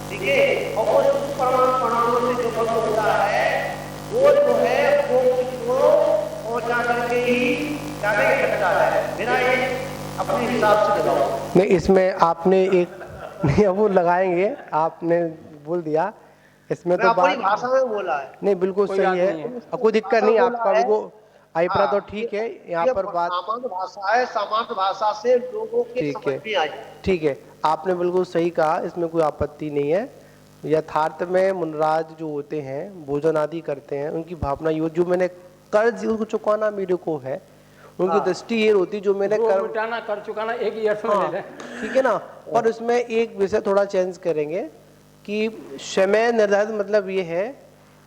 ठीक है। और वो सुख परिणामों से जो भक्त होता है वो जो है मोक्ष को पहुंचा करके ही जाने सकता है, बिना ये अपने हिसाब से लगाओ। नहीं, इसमें आपने एक नहीं वो लगाएंगे, आपने बोल दिया, इसमें तो अपनी भाषा में बोला है। नहीं बिल्कुल सही है, कोई दिक्कत नहीं, आपका वो अभिप्राय तो ठीक है। यहाँ पर बात सामान्य भाषा है, सामान्य भाषा से लोगों के समझ में आ जाए, ठीक है, आपने बिल्कुल सही कहा, इसमें कोई आपत्ति नहीं है। यथार्थ में मुनराज जो होते हैं भोजन आदि करते हैं, उनकी भावना ये जो मैंने कर्ज उसको चुकाना मेरे को है, उनकी दृष्टि ये होती जो मैंने कर चुकाना एक ही अर्थ में, ठीक है ना। और इसमें एक विषय थोड़ा चेंज करेंगे कि समय निर्धारित मतलब ये है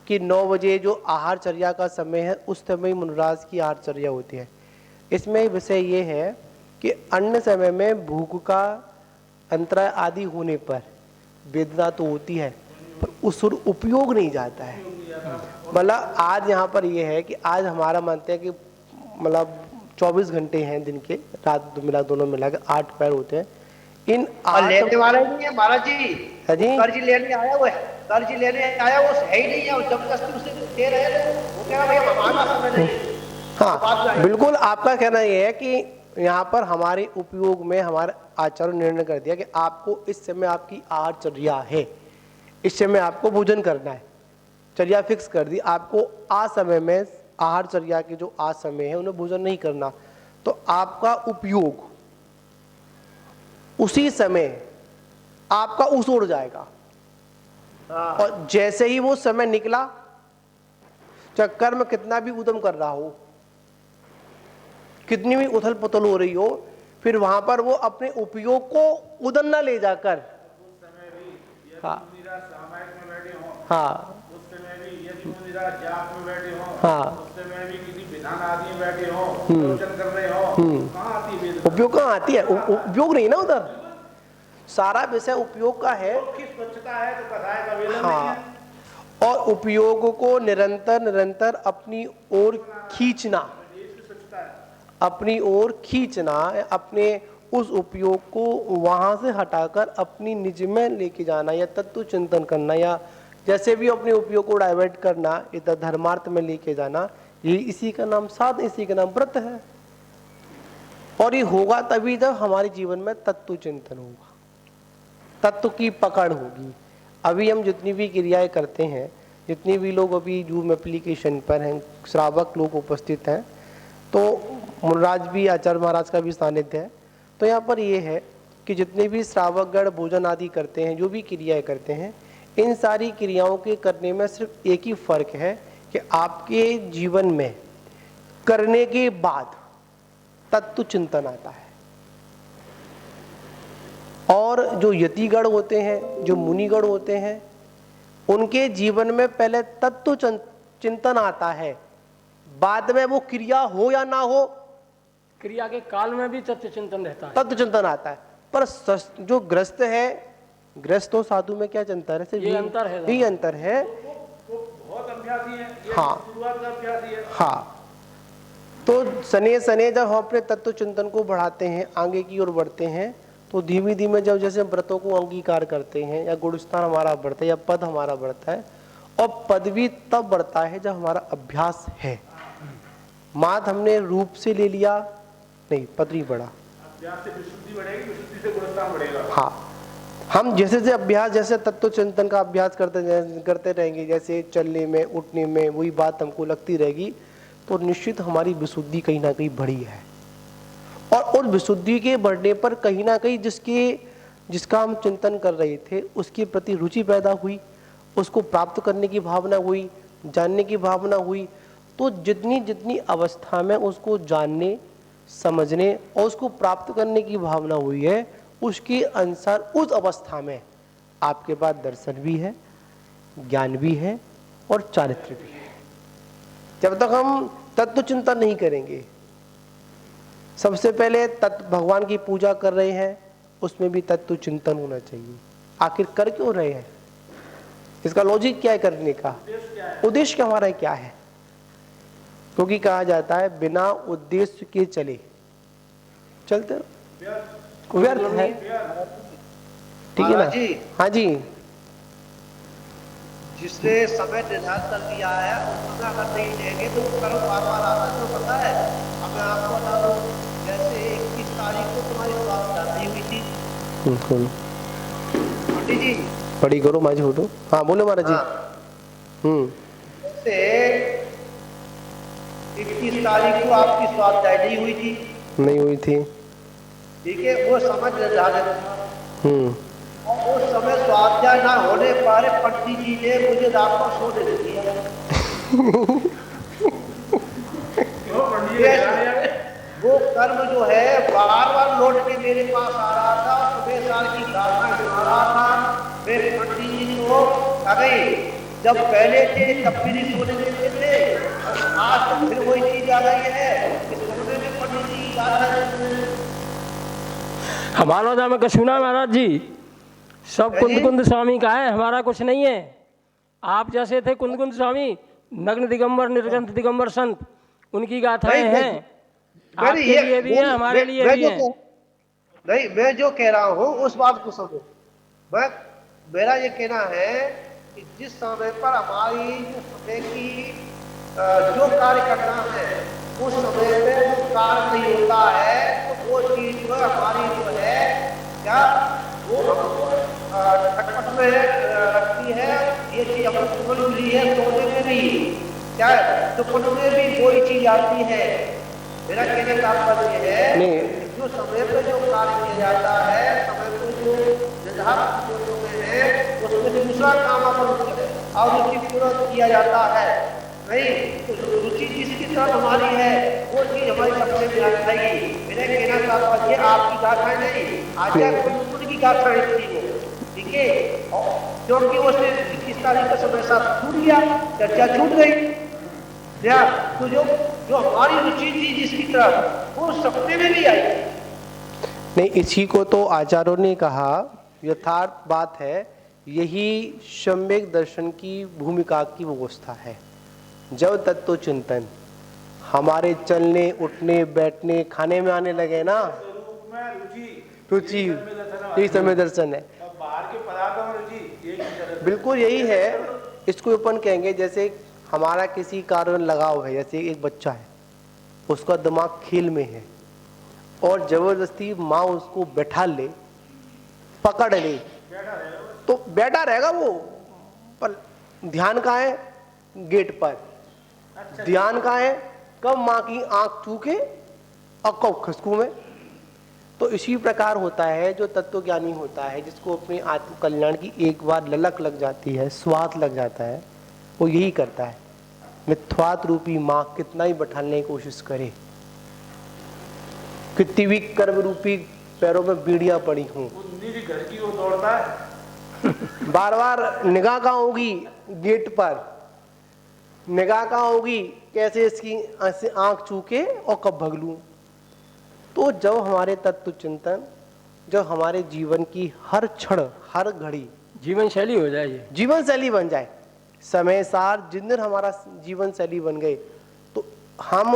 कि 9 बजे जो आहारचर्या का समय है उस समय मुनराज की आहारचर्या होती है। इसमें विषय ये है कि अन्य समय में भूख का अंतराय आदि होने पर वेदना तो होती है पर उस उपयोग नहीं जाता है। मतलब आज यहाँ पर ये है कि आज हमारा मानते हैं कि मतलब 24 घंटे हैं दिन के, रात मिला दोनों मिला के 8 पैर होते हैं। इन लेने वाले नहीं है महाराज जी, जी कर्ज लेने आया वो है, कर्ज लेने आया वो है ही नहीं है, जबरदस्ती उसे दे रहे हैं, वो कह रहा भैया हमारा समय नहीं। हाँ बिल्कुल, आपका कहना यह है कि यहाँ पर हमारे उपयोग में हमारे आचार्य ने निर्णय कर दिया कि आपको इस समय आपकी आहारचर्या है, इस समय आपको भोजन करना है, चर्या फिक्स कर दी, आपको आ समय में आहारचर्या के जो आज समय है उन्हें भोजन नहीं करना, तो आपका उपयोग उसी समय आपका उस उड़ जाएगा। और जैसे ही वो समय निकला, चाहे कर्म कितना भी उद्यम कर रहा हो, कितनी भी उथल पुथल हो रही हो, फिर वहां पर वो अपने उपयोग को उदन न ले जाकर हाँ हाँ उपयोग कहाँ आती है, उपयोग नहीं ना उधर, सारा विषय उपयोग का है। हाँ, और उपयोग को निरंतर निरंतर अपनी ओर खींचना, अपनी ओर खींचना, अपने उस उपयोग को वहां से हटाकर अपनी निज में लेके जाना या तत्व चिंतन करना या जैसे भी अपने उपयोग को डाइवर्ट करना, इधर धर्मार्थ में लेके जाना, ये इसी का नाम साध, इसी का नाम व्रत है। और ये होगा तभी जब हमारे जीवन में तत्व चिंतन होगा, तत्व की पकड़ होगी। अभी हम जितनी भी क्रियाएं करते हैं, जितनी भी लोग अभी जूम एप्लीकेशन पर हैं, श्रावक लोग उपस्थित हैं, तो मुनराज भी, आचार्य महाराज का भी सानिध्य है। तो यहाँ पर ये है कि जितने भी श्रावकगण भोजन आदि करते हैं, जो भी क्रियाएं करते हैं, इन सारी क्रियाओं के करने में सिर्फ एक ही फर्क है कि आपके जीवन में करने के बाद तत्व चिंतन आता है। और जो यतिगण होते हैं, जो मुनिगण होते हैं, उनके जीवन में पहले तत्व चिंतन आता है, बाद में वो क्रिया हो या ना हो, क्रिया के काल में भी तत्व चिंतन रहता है, तत्व चिंतन आता है। पर जो ग्रस्त है, ग्रस्त और साधु में क्या चिंतन है? सिर्फ ये अंतर है, यही अंतर है। बहुत अभ्यासी है, ये हाँ शुरुआत का अभ्यासी है। हाँ, तो सने सने जब हम अपने तत्व चिंतन को बढ़ाते हैं, आगे की ओर बढ़ते हैं, तो धीमे धीमे जब जैसे व्रतों को अंगीकार करते हैं, या गुणस्थान हमारा बढ़ता है, या पद हमारा बढ़ता है, और पद भी तब बढ़ता है जब हमारा अभ्यास है। मात हमने रूप से ले लिया, नहीं, पद भी बढ़ा। अभ्यास से विशुद्धि बढ़ेगी, विशुद्धि से गुणस्थान बढ़ेगा। हाँ, हम जैसे अभ्यास, जैसे तत्व चिंतन का अभ्यास करते रहेंगे, जैसे चलने में, उठने में वही बात हमको लगती रहेगी, तो निश्चित हमारी विशुद्धि कहीं ना कहीं बढ़ी है। और उस विशुद्धि के बढ़ने पर कहीं ना कहीं जिसका हम चिंतन कर रहे थे, उसके प्रति रुचि पैदा हुई, उसको प्राप्त करने की भावना हुई, जानने की भावना हुई। तो जितनी जितनी अवस्था में उसको जानने, समझने और उसको प्राप्त करने की भावना हुई है, उसके अनुसार उस अवस्था में आपके पास दर्शन भी है, ज्ञान भी है और चारित्र्य भी है। जब तक हम तत्व चिंतन नहीं करेंगे, सबसे पहले तत्व भगवान की पूजा कर रहे हैं, उसमें भी तत्व चिंतन होना चाहिए। आखिर कर क्यों रहे हैं, इसका लॉजिक क्या है, करने का उद्देश्य हमारा क्या है? क्योंकि कहा जाता है बिना उद्देश्य के चलते व्यर्थ है, ठीक है ना? हाँ जी, जिसने समय निर्धारित कर दिया है उस समय अगर नहीं देंगे तो कर्म बार बार आता है। तो पता है, अब मैं आपको बता दूं, जैसे 21 तारीख को तुम्हारी बात जाती हुई थी, पंडित जी पढ़ी करो माझी फोटो। हाँ बोलो महाराज जी। जैसे 21 तारीख को आपकी स्वाध्याय नहीं हुई थी, नहीं हुई थी, ठीक है, वो समय निर्धारित था। और उस समय स्वाध्याय ना होने पर पंडित जी ने मुझे रात को सोने नहीं दिया। वो कर्म जो है बार बार लौट के मेरे पास आ रहा था, सुबह साल की गाथा सुना रहा था। मेरे पंडित जी को अभी जब पहले थे तब भी नहीं सोने देते थे, आज तो फिर वही चीज आ गई है कि सोने में पंडित जी गाथा। हमारा नाम कशुना महाराज जी, सब कुंद स्वामी का है, हमारा कुछ नहीं है। आप जैसे थे कुंद स्वामी, नग्न दिगंबर निर्ग्रंथ दिगंबर संत, उनकी गाथाएं हैं, आपके लिए भी है, हमारे लिए भी है। नहीं, मैं जो कह रहा हूँ उस बात को समझो। मेरा ये कहना है कि जिस समय पर हमारी जो समय की जो कार्य करना है उस समय में वो कार्य नहीं होता है, तो वो चीज जो हमारी जो है क्या वो हमको खटपट में रखती है। ये चीज हमको खुल मिली है, सोने में भी क्या है, तो खुद में भी कोई चीज आती है। मेरा कहने का तात्पर्य है जो समय पे जो कार्य किया जाता है, समय पे जो निर्धारित जो समय है उसमें दूसरा काम अपन और रुचि पूर्वक किया जाता है। नहीं तो रुचि जिसकी तरफ हमारी है वो चीज हमारी सबसे में आएगी। मेरा कहना तात्पर्य आपकी गाथाएं नहीं, आचार्य कुंद की गाथाएं थी वो, ठीक है, क्योंकि उसने 21 तारीख का समय साथ छूट गया, चर्चा छूट गई। तो जो हमारी रुचि थी जिसकी तरफ वो सपने में भी आई नहीं। इसी को तो आचार्यों ने कहा, यथार्थ बात है, यही सम्यक दर्शन की भूमिका की व्यवस्था है। जब तत्व चिंतन हमारे चलने, उठने, बैठने, खाने में आने लगे ना, रुचि यही समय दर्शन है। बाहर के पदार्थों में रुचि बिल्कुल यही है। इसको अपन कहेंगे जैसे हमारा किसी कार्य में लगाव है, जैसे एक बच्चा है, उसका दिमाग खेल में है और जबरदस्ती माँ उसको बैठा ले, पकड़ ले, तो बैठा रहेगा वो, पर ध्यान कहाँ है? गेट पर। ध्यान कहाँ है? कब माँ की आंख छूके और कब खुशबू में। तो इसी प्रकार होता है जो तत्वज्ञानी होता है, जिसको अपने आत्म कल्याण की एक बार ललक लग जाती है, स्वाद लग जाता है, वो यही करता है। मिथ्यात्व रूपी माँ कितना ही बैठाने की कोशिश करे, कितनी भी कर्म रूपी पैरों में बीड़ियां पड़ी हूं, घर की ओर दौड़ता है। बार बार निगाह कहाँ होगी? गेट पर। निगाह कहाँ होगी? कैसे इसकी ऐसे आंख चूके और कब भग लूं। तो जब हमारे तत्व चिंतन, जब हमारे जीवन की हर क्षण, हर घड़ी जीवन शैली हो जाए, ये जीवन शैली बन जाए, समय सार जिन दिन हमारा जीवन शैली बन गए, तो हम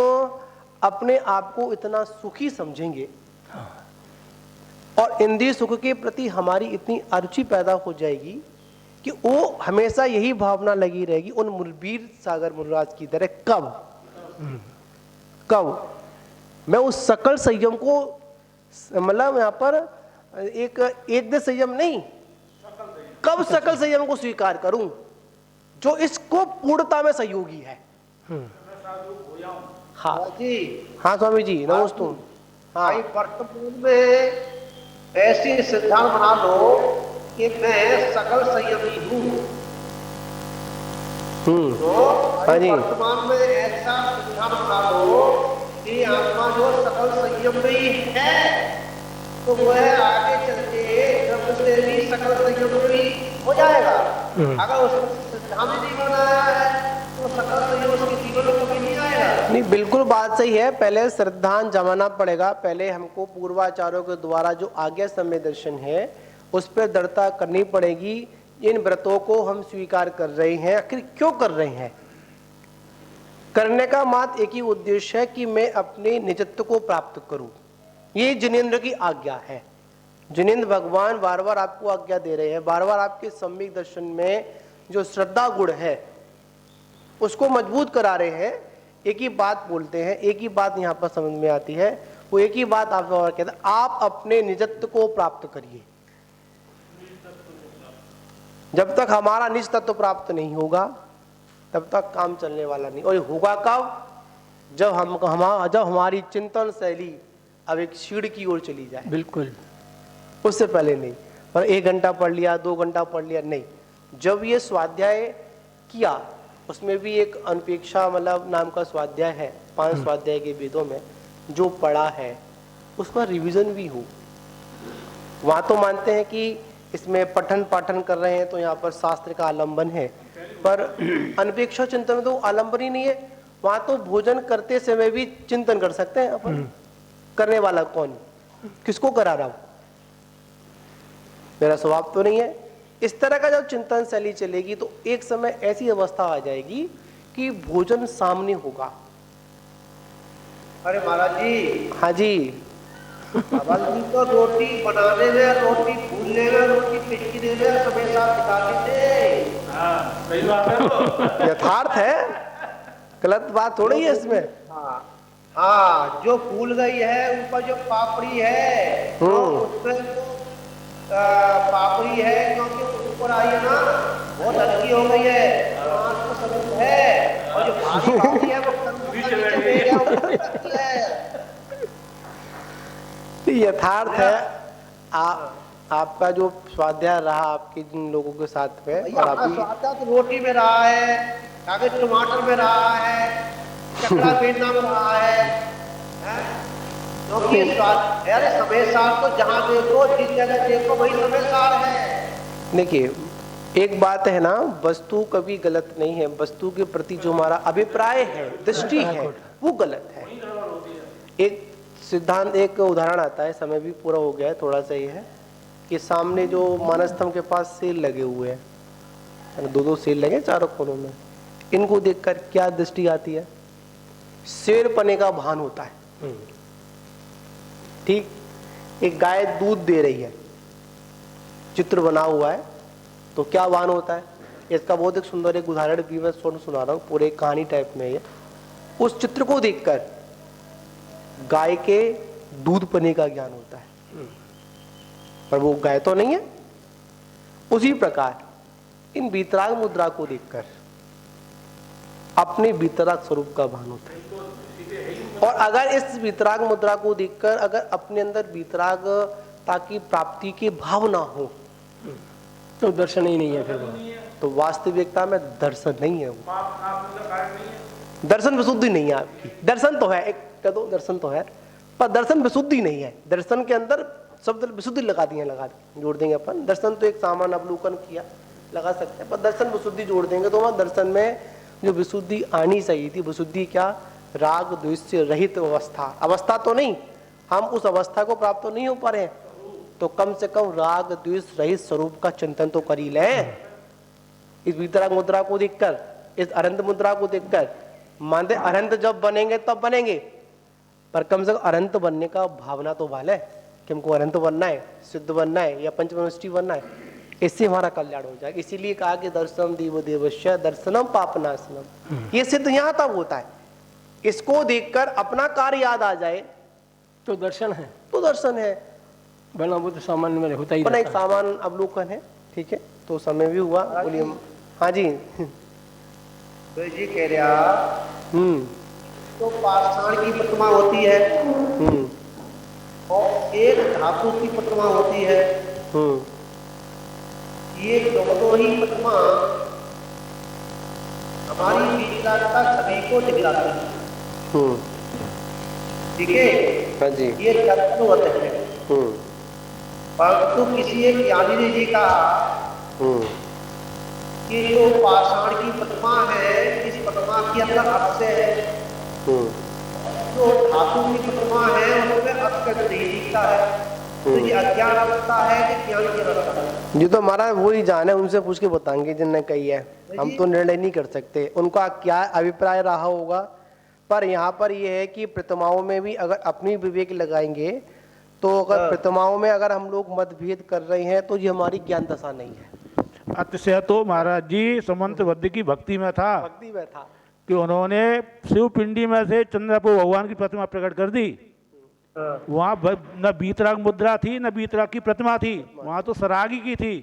अपने आप को इतना सुखी समझेंगे और इंद्रिय सुख के प्रति हमारी इतनी अरुचि पैदा हो जाएगी कि वो हमेशा यही भावना लगी रहेगी उन मूलवीर सागर मुनिराज की तरह, कब मैं उस सकल संयम को, मतलब यहाँ पर एक दे संयम नहीं, कब सकल संयम को स्वीकार करूं जो इसको पूर्णता में सहयोगी है। हाँ जी, हाँ स्वामी जी नमस्ते। हाँ, वर्तमान में ऐसी सिद्धांत बना लो कि मैं सकल संयमी हूँ। तो हाँ जी, वर्तमान में ऐसा सिद्धांत बना लो कि आत्मा जो सकल संयम में ही है, तो वह आगे चल के जब से भी सकल संयम में ही हो जाएगा। अगर उसको सिद्धांत नहीं बनाया है तो सकल संयम उसके जीवन में कभी नहीं आएगा। नहीं बिल्कुल बात सही है। पहले श्रद्धांत जमाना पड़ेगा, पहले हमको पूर्वाचार्यों के द्वारा जो आज्ञा समय दर्शन है उस पर दृढ़ता करनी पड़ेगी। इन व्रतों को हम स्वीकार कर रहे हैं, आखिर क्यों कर रहे हैं? करने का मात्र एक ही उद्देश्य है कि मैं अपने निजत्व को प्राप्त करूं। ये जिनेंद्र की आज्ञा है। जिनेंद्र भगवान बार बार आपको आज्ञा दे रहे हैं, बार बार आपके सम्यक दर्शन में जो श्रद्धा गुण है उसको मजबूत करा रहे हैं। एक ही बात बोलते हैं, एक ही बात यहाँ पर समझ में आती है, वो एक ही बात आप कहते हैं, आप अपने निजत्व को प्राप्त करिए। जब तक हमारा निज तत्व प्राप्त नहीं होगा तब तक काम चलने वाला नहीं। और होगा कब? जब हमारी चिंतन शैली अब एक सीढ़ी की ओर चली जाए। बिल्कुल, उससे पहले नहीं। और 1 घंटा पढ़ लिया, 2 घंटा पढ़ लिया, नहीं। जब ये स्वाध्याय किया, उसमें भी एक अनपेक्षा मतलब नाम का स्वाध्याय है, 5 स्वाध्याय के वेदों में जो पढ़ा है उसका रिवीजन भी हो। वहां तो मानते हैं कि इसमें पठन पाठन कर रहे हैं तो यहाँ पर शास्त्र का आलंबन है, पर अनपेक्षा चिंतन में तो आलंबन ही नहीं है। वहां तो भोजन करते समय भी चिंतन कर सकते हैं अपन। करने वाला कौन? किसको करा रहा हूं? मेरा स्वभाव तो नहीं है। इस तरह का जब चिंतन शैली चलेगी तो एक समय ऐसी अवस्था आ जाएगी कि भोजन सामने होगा। अरे महाराज जी, हाँ जी, अवल जी तो रोटी बनाने में, रोटी भूनने में, रोटी पिचने में समय साथ निकालते थे। सही बात है। यथार्थ है, गलत बात थोड़ी है इसमें। हाँ हाँ, जो फूल गई है ऊपर जो पापड़ी है, तो उसमें जो पापड़ी है क्योंकि ऊपर आई है ना, बहुत हल्की हो गई है, आँख को सबूत है, और जो भारी पापड़ी है वो नीचे बैठ गया है। यथार्थ है। आपका जो स्वाध्याय रहा आपके जिन लोगों के साथ में, और अभी स्वादा तो रोटी में रहा है, कागज टमाटर में रहा है, चकला बेलना में रहा है, क्योंकि स्वाद अरे समय सार तो जहाँ देखो जिस जगह देखो वही समय सार है। देखिए एक बात है ना, वस्तु कभी गलत नहीं है, वस्तु के प्रति जो हमारा अभिप्राय है, दृष्टि है, वो गलत है। एक सिद्धांत, एक उदाहरण आता है, समय भी पूरा हो गया है, थोड़ा सा ही है कि सामने जो मानस्तंभ के पास सेल लगे हुए हैं, 2-2 सेल लगे चारों कोनों में, इनको देखकर क्या दृष्टि आती है? शेर पने का भान होता है। ठीक, एक गाय दूध दे रही है, चित्र बना हुआ है, तो क्या भान होता है? इसका बहुत एक सुंदर एक उदाहरण भी मैं सुना रहा हूँ, पूरे कहानी टाइप में है। उस चित्र को देखकर गाय के दूध पने का ज्ञान होता है, पर वो गाय तो नहीं है। उसी प्रकार इन वीतराग मुद्रा को देखकर अपने वीतराग स्वरूप का भान होता है। और अगर इस वीतराग मुद्रा को देखकर अगर अपने अंदर वीतरागता की प्राप्ति के भाव ना हो तो दर्शन ही नहीं है, फिर तो वास्तविकता में दर्शन नहीं है, वो दर्शन विशुद्धि नहीं है आपकी। दर्शन तो है, एक कह दो दर्शन तो है, पर दर्शन विशुद्धि नहीं है। दर्शन के अंदर शब्द विशुद्धि लगा दिए, जोड़ देंगे अपन। दर्शन तो एक सामान्य अवलोकन किया, लगा सकते हैं, पर दर्शन विशुद्धि जोड़ देंगे तो वहां दर्शन में जो विशुद्धि आनी चाहिए थी, विशुद्धि क्या, राग द्वेष से रहित अवस्था तो नहीं, हम उस अवस्था को प्राप्त तो नहीं हो पा रहे हैं, तो कम से कम राग द्वेष रहित स्वरूप का चिंतन तो कर ही लें। इस वीतराग मुद्रा को देखकर, इस अरंत मुद्रा को देखकर, मानते अरंत जब बनेंगे तब बनेंगे, पर कम से कम अरंत बनने का भावना तो वाले कि हमको अरंत बनना है, सिद्ध बनना है या पंचमनष्टि बनना है, इससे हमारा कल्याण हो जाएगा। इसीलिए कहा कि दर्शनम देव देवस्य दर्शनम पापनाशनम, ये सिद्ध यहाँ तब होता है। इसको देखकर अपना कार्य याद आ जाए तो दर्शन है, तो दर्शन है, वरना वो तो सामान्य में होता ही अपना एक रहता है। सामान्य अवलोकन है। ठीक है, तो समय भी हुआ, बोलिए। हाँ जी। तो ये कह रहा तो पाषाण की प्रतिमा होती है और एक धातु की प्रतिमा होती है, ये दोनों ही प्रतिमा हमारी वीतरागता छवि को दिखलाती है। ठीक है, हाँ जी। ये तत्ववत है, परंतु किसी एक ज्ञानी ने जी कहा कि जो पाषाण की प्रतिमा है, इस प्रतिमा के अंदर अक्षय है, जो धातु की प्रतिमा है उसमें अक्षय नहीं दिखता है, तो ये अज्ञान अवस्था है कि ज्ञान की अवस्था है? जी तो हमारा वही जान है, उनसे पूछ के बताएंगे जिनने कही है, हम तो निर्णय नहीं कर सकते उनका क्या अभिप्राय रहा होगा। पर यहाँ पर यह है कि प्रतिमाओं में भी अगर अपनी विवेक लगाएंगे तो अगर प्रतिमाओं में अगर हम लोग मतभेद कर रहे हैं तो ये हमारी ज्ञान दशा नहीं है। अतिशय तो महाराज जी समंत वद्य की भक्ति में था, भक्ति में था कि उन्होंने शिव पिंडी में से चंद्रपो भगवान की प्रतिमा प्रकट कर दी। वहाँ न वीतराग मुद्रा थी न वीतराग की प्रतिमा थी, वहाँ तो सरागी की थी।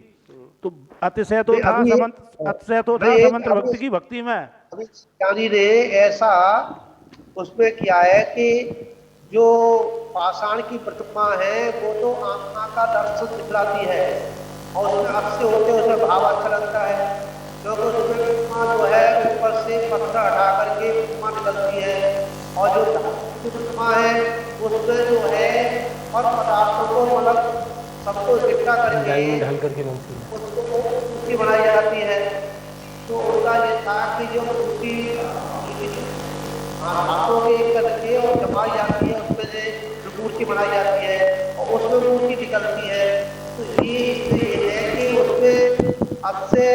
तो अतिशय तो था समंत, अतिशय तो था समंत भक्ति की भक्ति में। अभी ज्ञानी ने ऐसा उसमें किया है कि जो पाषाण की प्रतिमा है वो तो आत्मा का दर्शन दिखलाती है और उसमें अक्षय होते उसमें भाव अच्छा लगता है, क्योंकि उसमें प्रतिमा जो है ऊपर से पत्थर हटा करके प्रतिमा निकलती है, और जो प्रतिमा है उसमें जो है और पदार्थों को मतलब सबको इकट्ठा करके उसको मूर्ति बनाई जाती है। तो उसका ये था कि जो मूर्ति हाथों के करके और जमाई जाती है, उसमें से मूर्ति बनाई जाती है और उसमें मूर्ति निकलती है। तो ये है कि उसमें अब से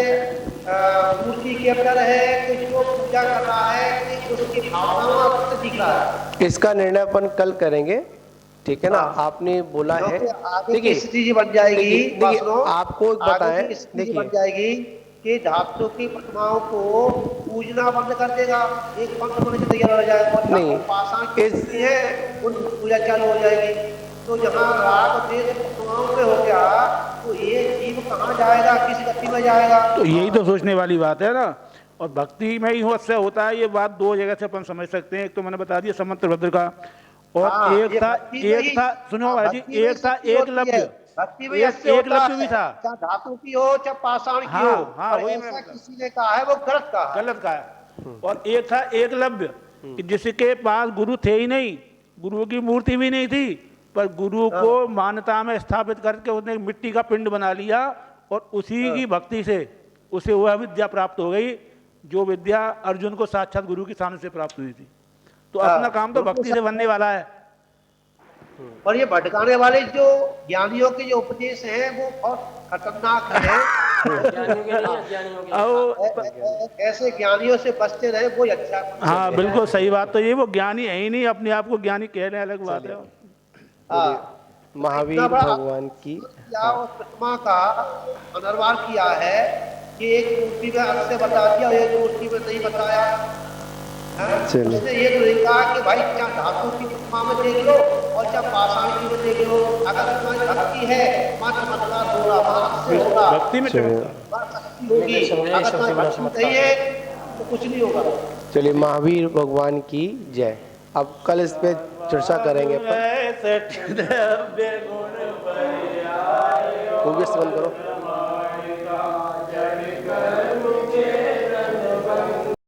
मूर्ति के अंदर है कि जो पूजा कर रहा है कि उसकी भावना से दिख रहा है। इसका निर्णय अपन कल करेंगे, ठीक है ना। आपने बोला है, देखिए स्थिति बन जाएगी, आपको बताएं, देखिए बन जाएगी कि धातु की प्रतिमाओं को पूजना बंद कर देगा, एक पंख बनने से तैयार हो जाएगा, नहीं पाषाण की है उन पूजा चालू हो जाएगी। तो जहाँ राग देश प्रतिमाओं पे हो गया तो ये जीव कहाँ जाएगा, किस गति में जाएगा? तो यही तो सोचने वाली बात है ना। और भक्ति में ही अवश्य होता है, ये बात दो जगह से अपन समझ सकते हैं। एक तो मैंने बता दिया समंत भद्र का, और एक था सुनो भाई जी, एक था एकलव्य, एकलव्य भी था, चाहे धातु की हो चाहे पाषाण की हो। हाँ, वही मैं किसी ने कहा है वो गलत कहा है। और एक था एकलव्य कि जिसके पास गुरु थे ही नहीं, गुरु की मूर्ति भी नहीं थी, पर गुरु को मान्यता में स्थापित करके उसने मिट्टी का पिंड बना लिया और उसी की भक्ति से उसे वह विद्या प्राप्त हो गई जो विद्या अर्जुन को साक्षात गुरु की सामने से प्राप्त हुई थी। तो अपना काम तो भक्ति से बनने वाला है। और ये भटकाने वाले जो ज्ञानियों के जो उपदेश हैं वो बहुत खतरनाक है। ऐसे ज्ञानियों से बचते रहे वो अच्छा। हाँ बिल्कुल सही बात। तो ये वो ज्ञानी है ही नहीं, अपने आप को ज्ञानी कह रहे हैं, अलग बात है। महावीर भगवान की उस प्रतिमा का अनर्वार किया है कि एक मूर्ति में अक्षय बता दिया और एक मूर्ति में नहीं बताया। चलिए। उसने ये तो नहीं कहा कि भाई चाहे धातु की उपमा में देख लो और चाहे पाषाण की में देख लो, अगर तुम्हारी भक्ति है मां चमत्कार होगा, मां से होगा, भक्ति में चलिए। चमत्कार होगी। अगर तुम्हारी भक्ति नहीं है तो कुछ नहीं होगा। चलिए, महावीर भगवान की जय। अब कल इस पे चर्चा करेंगे अपन। वो भी बंद करो।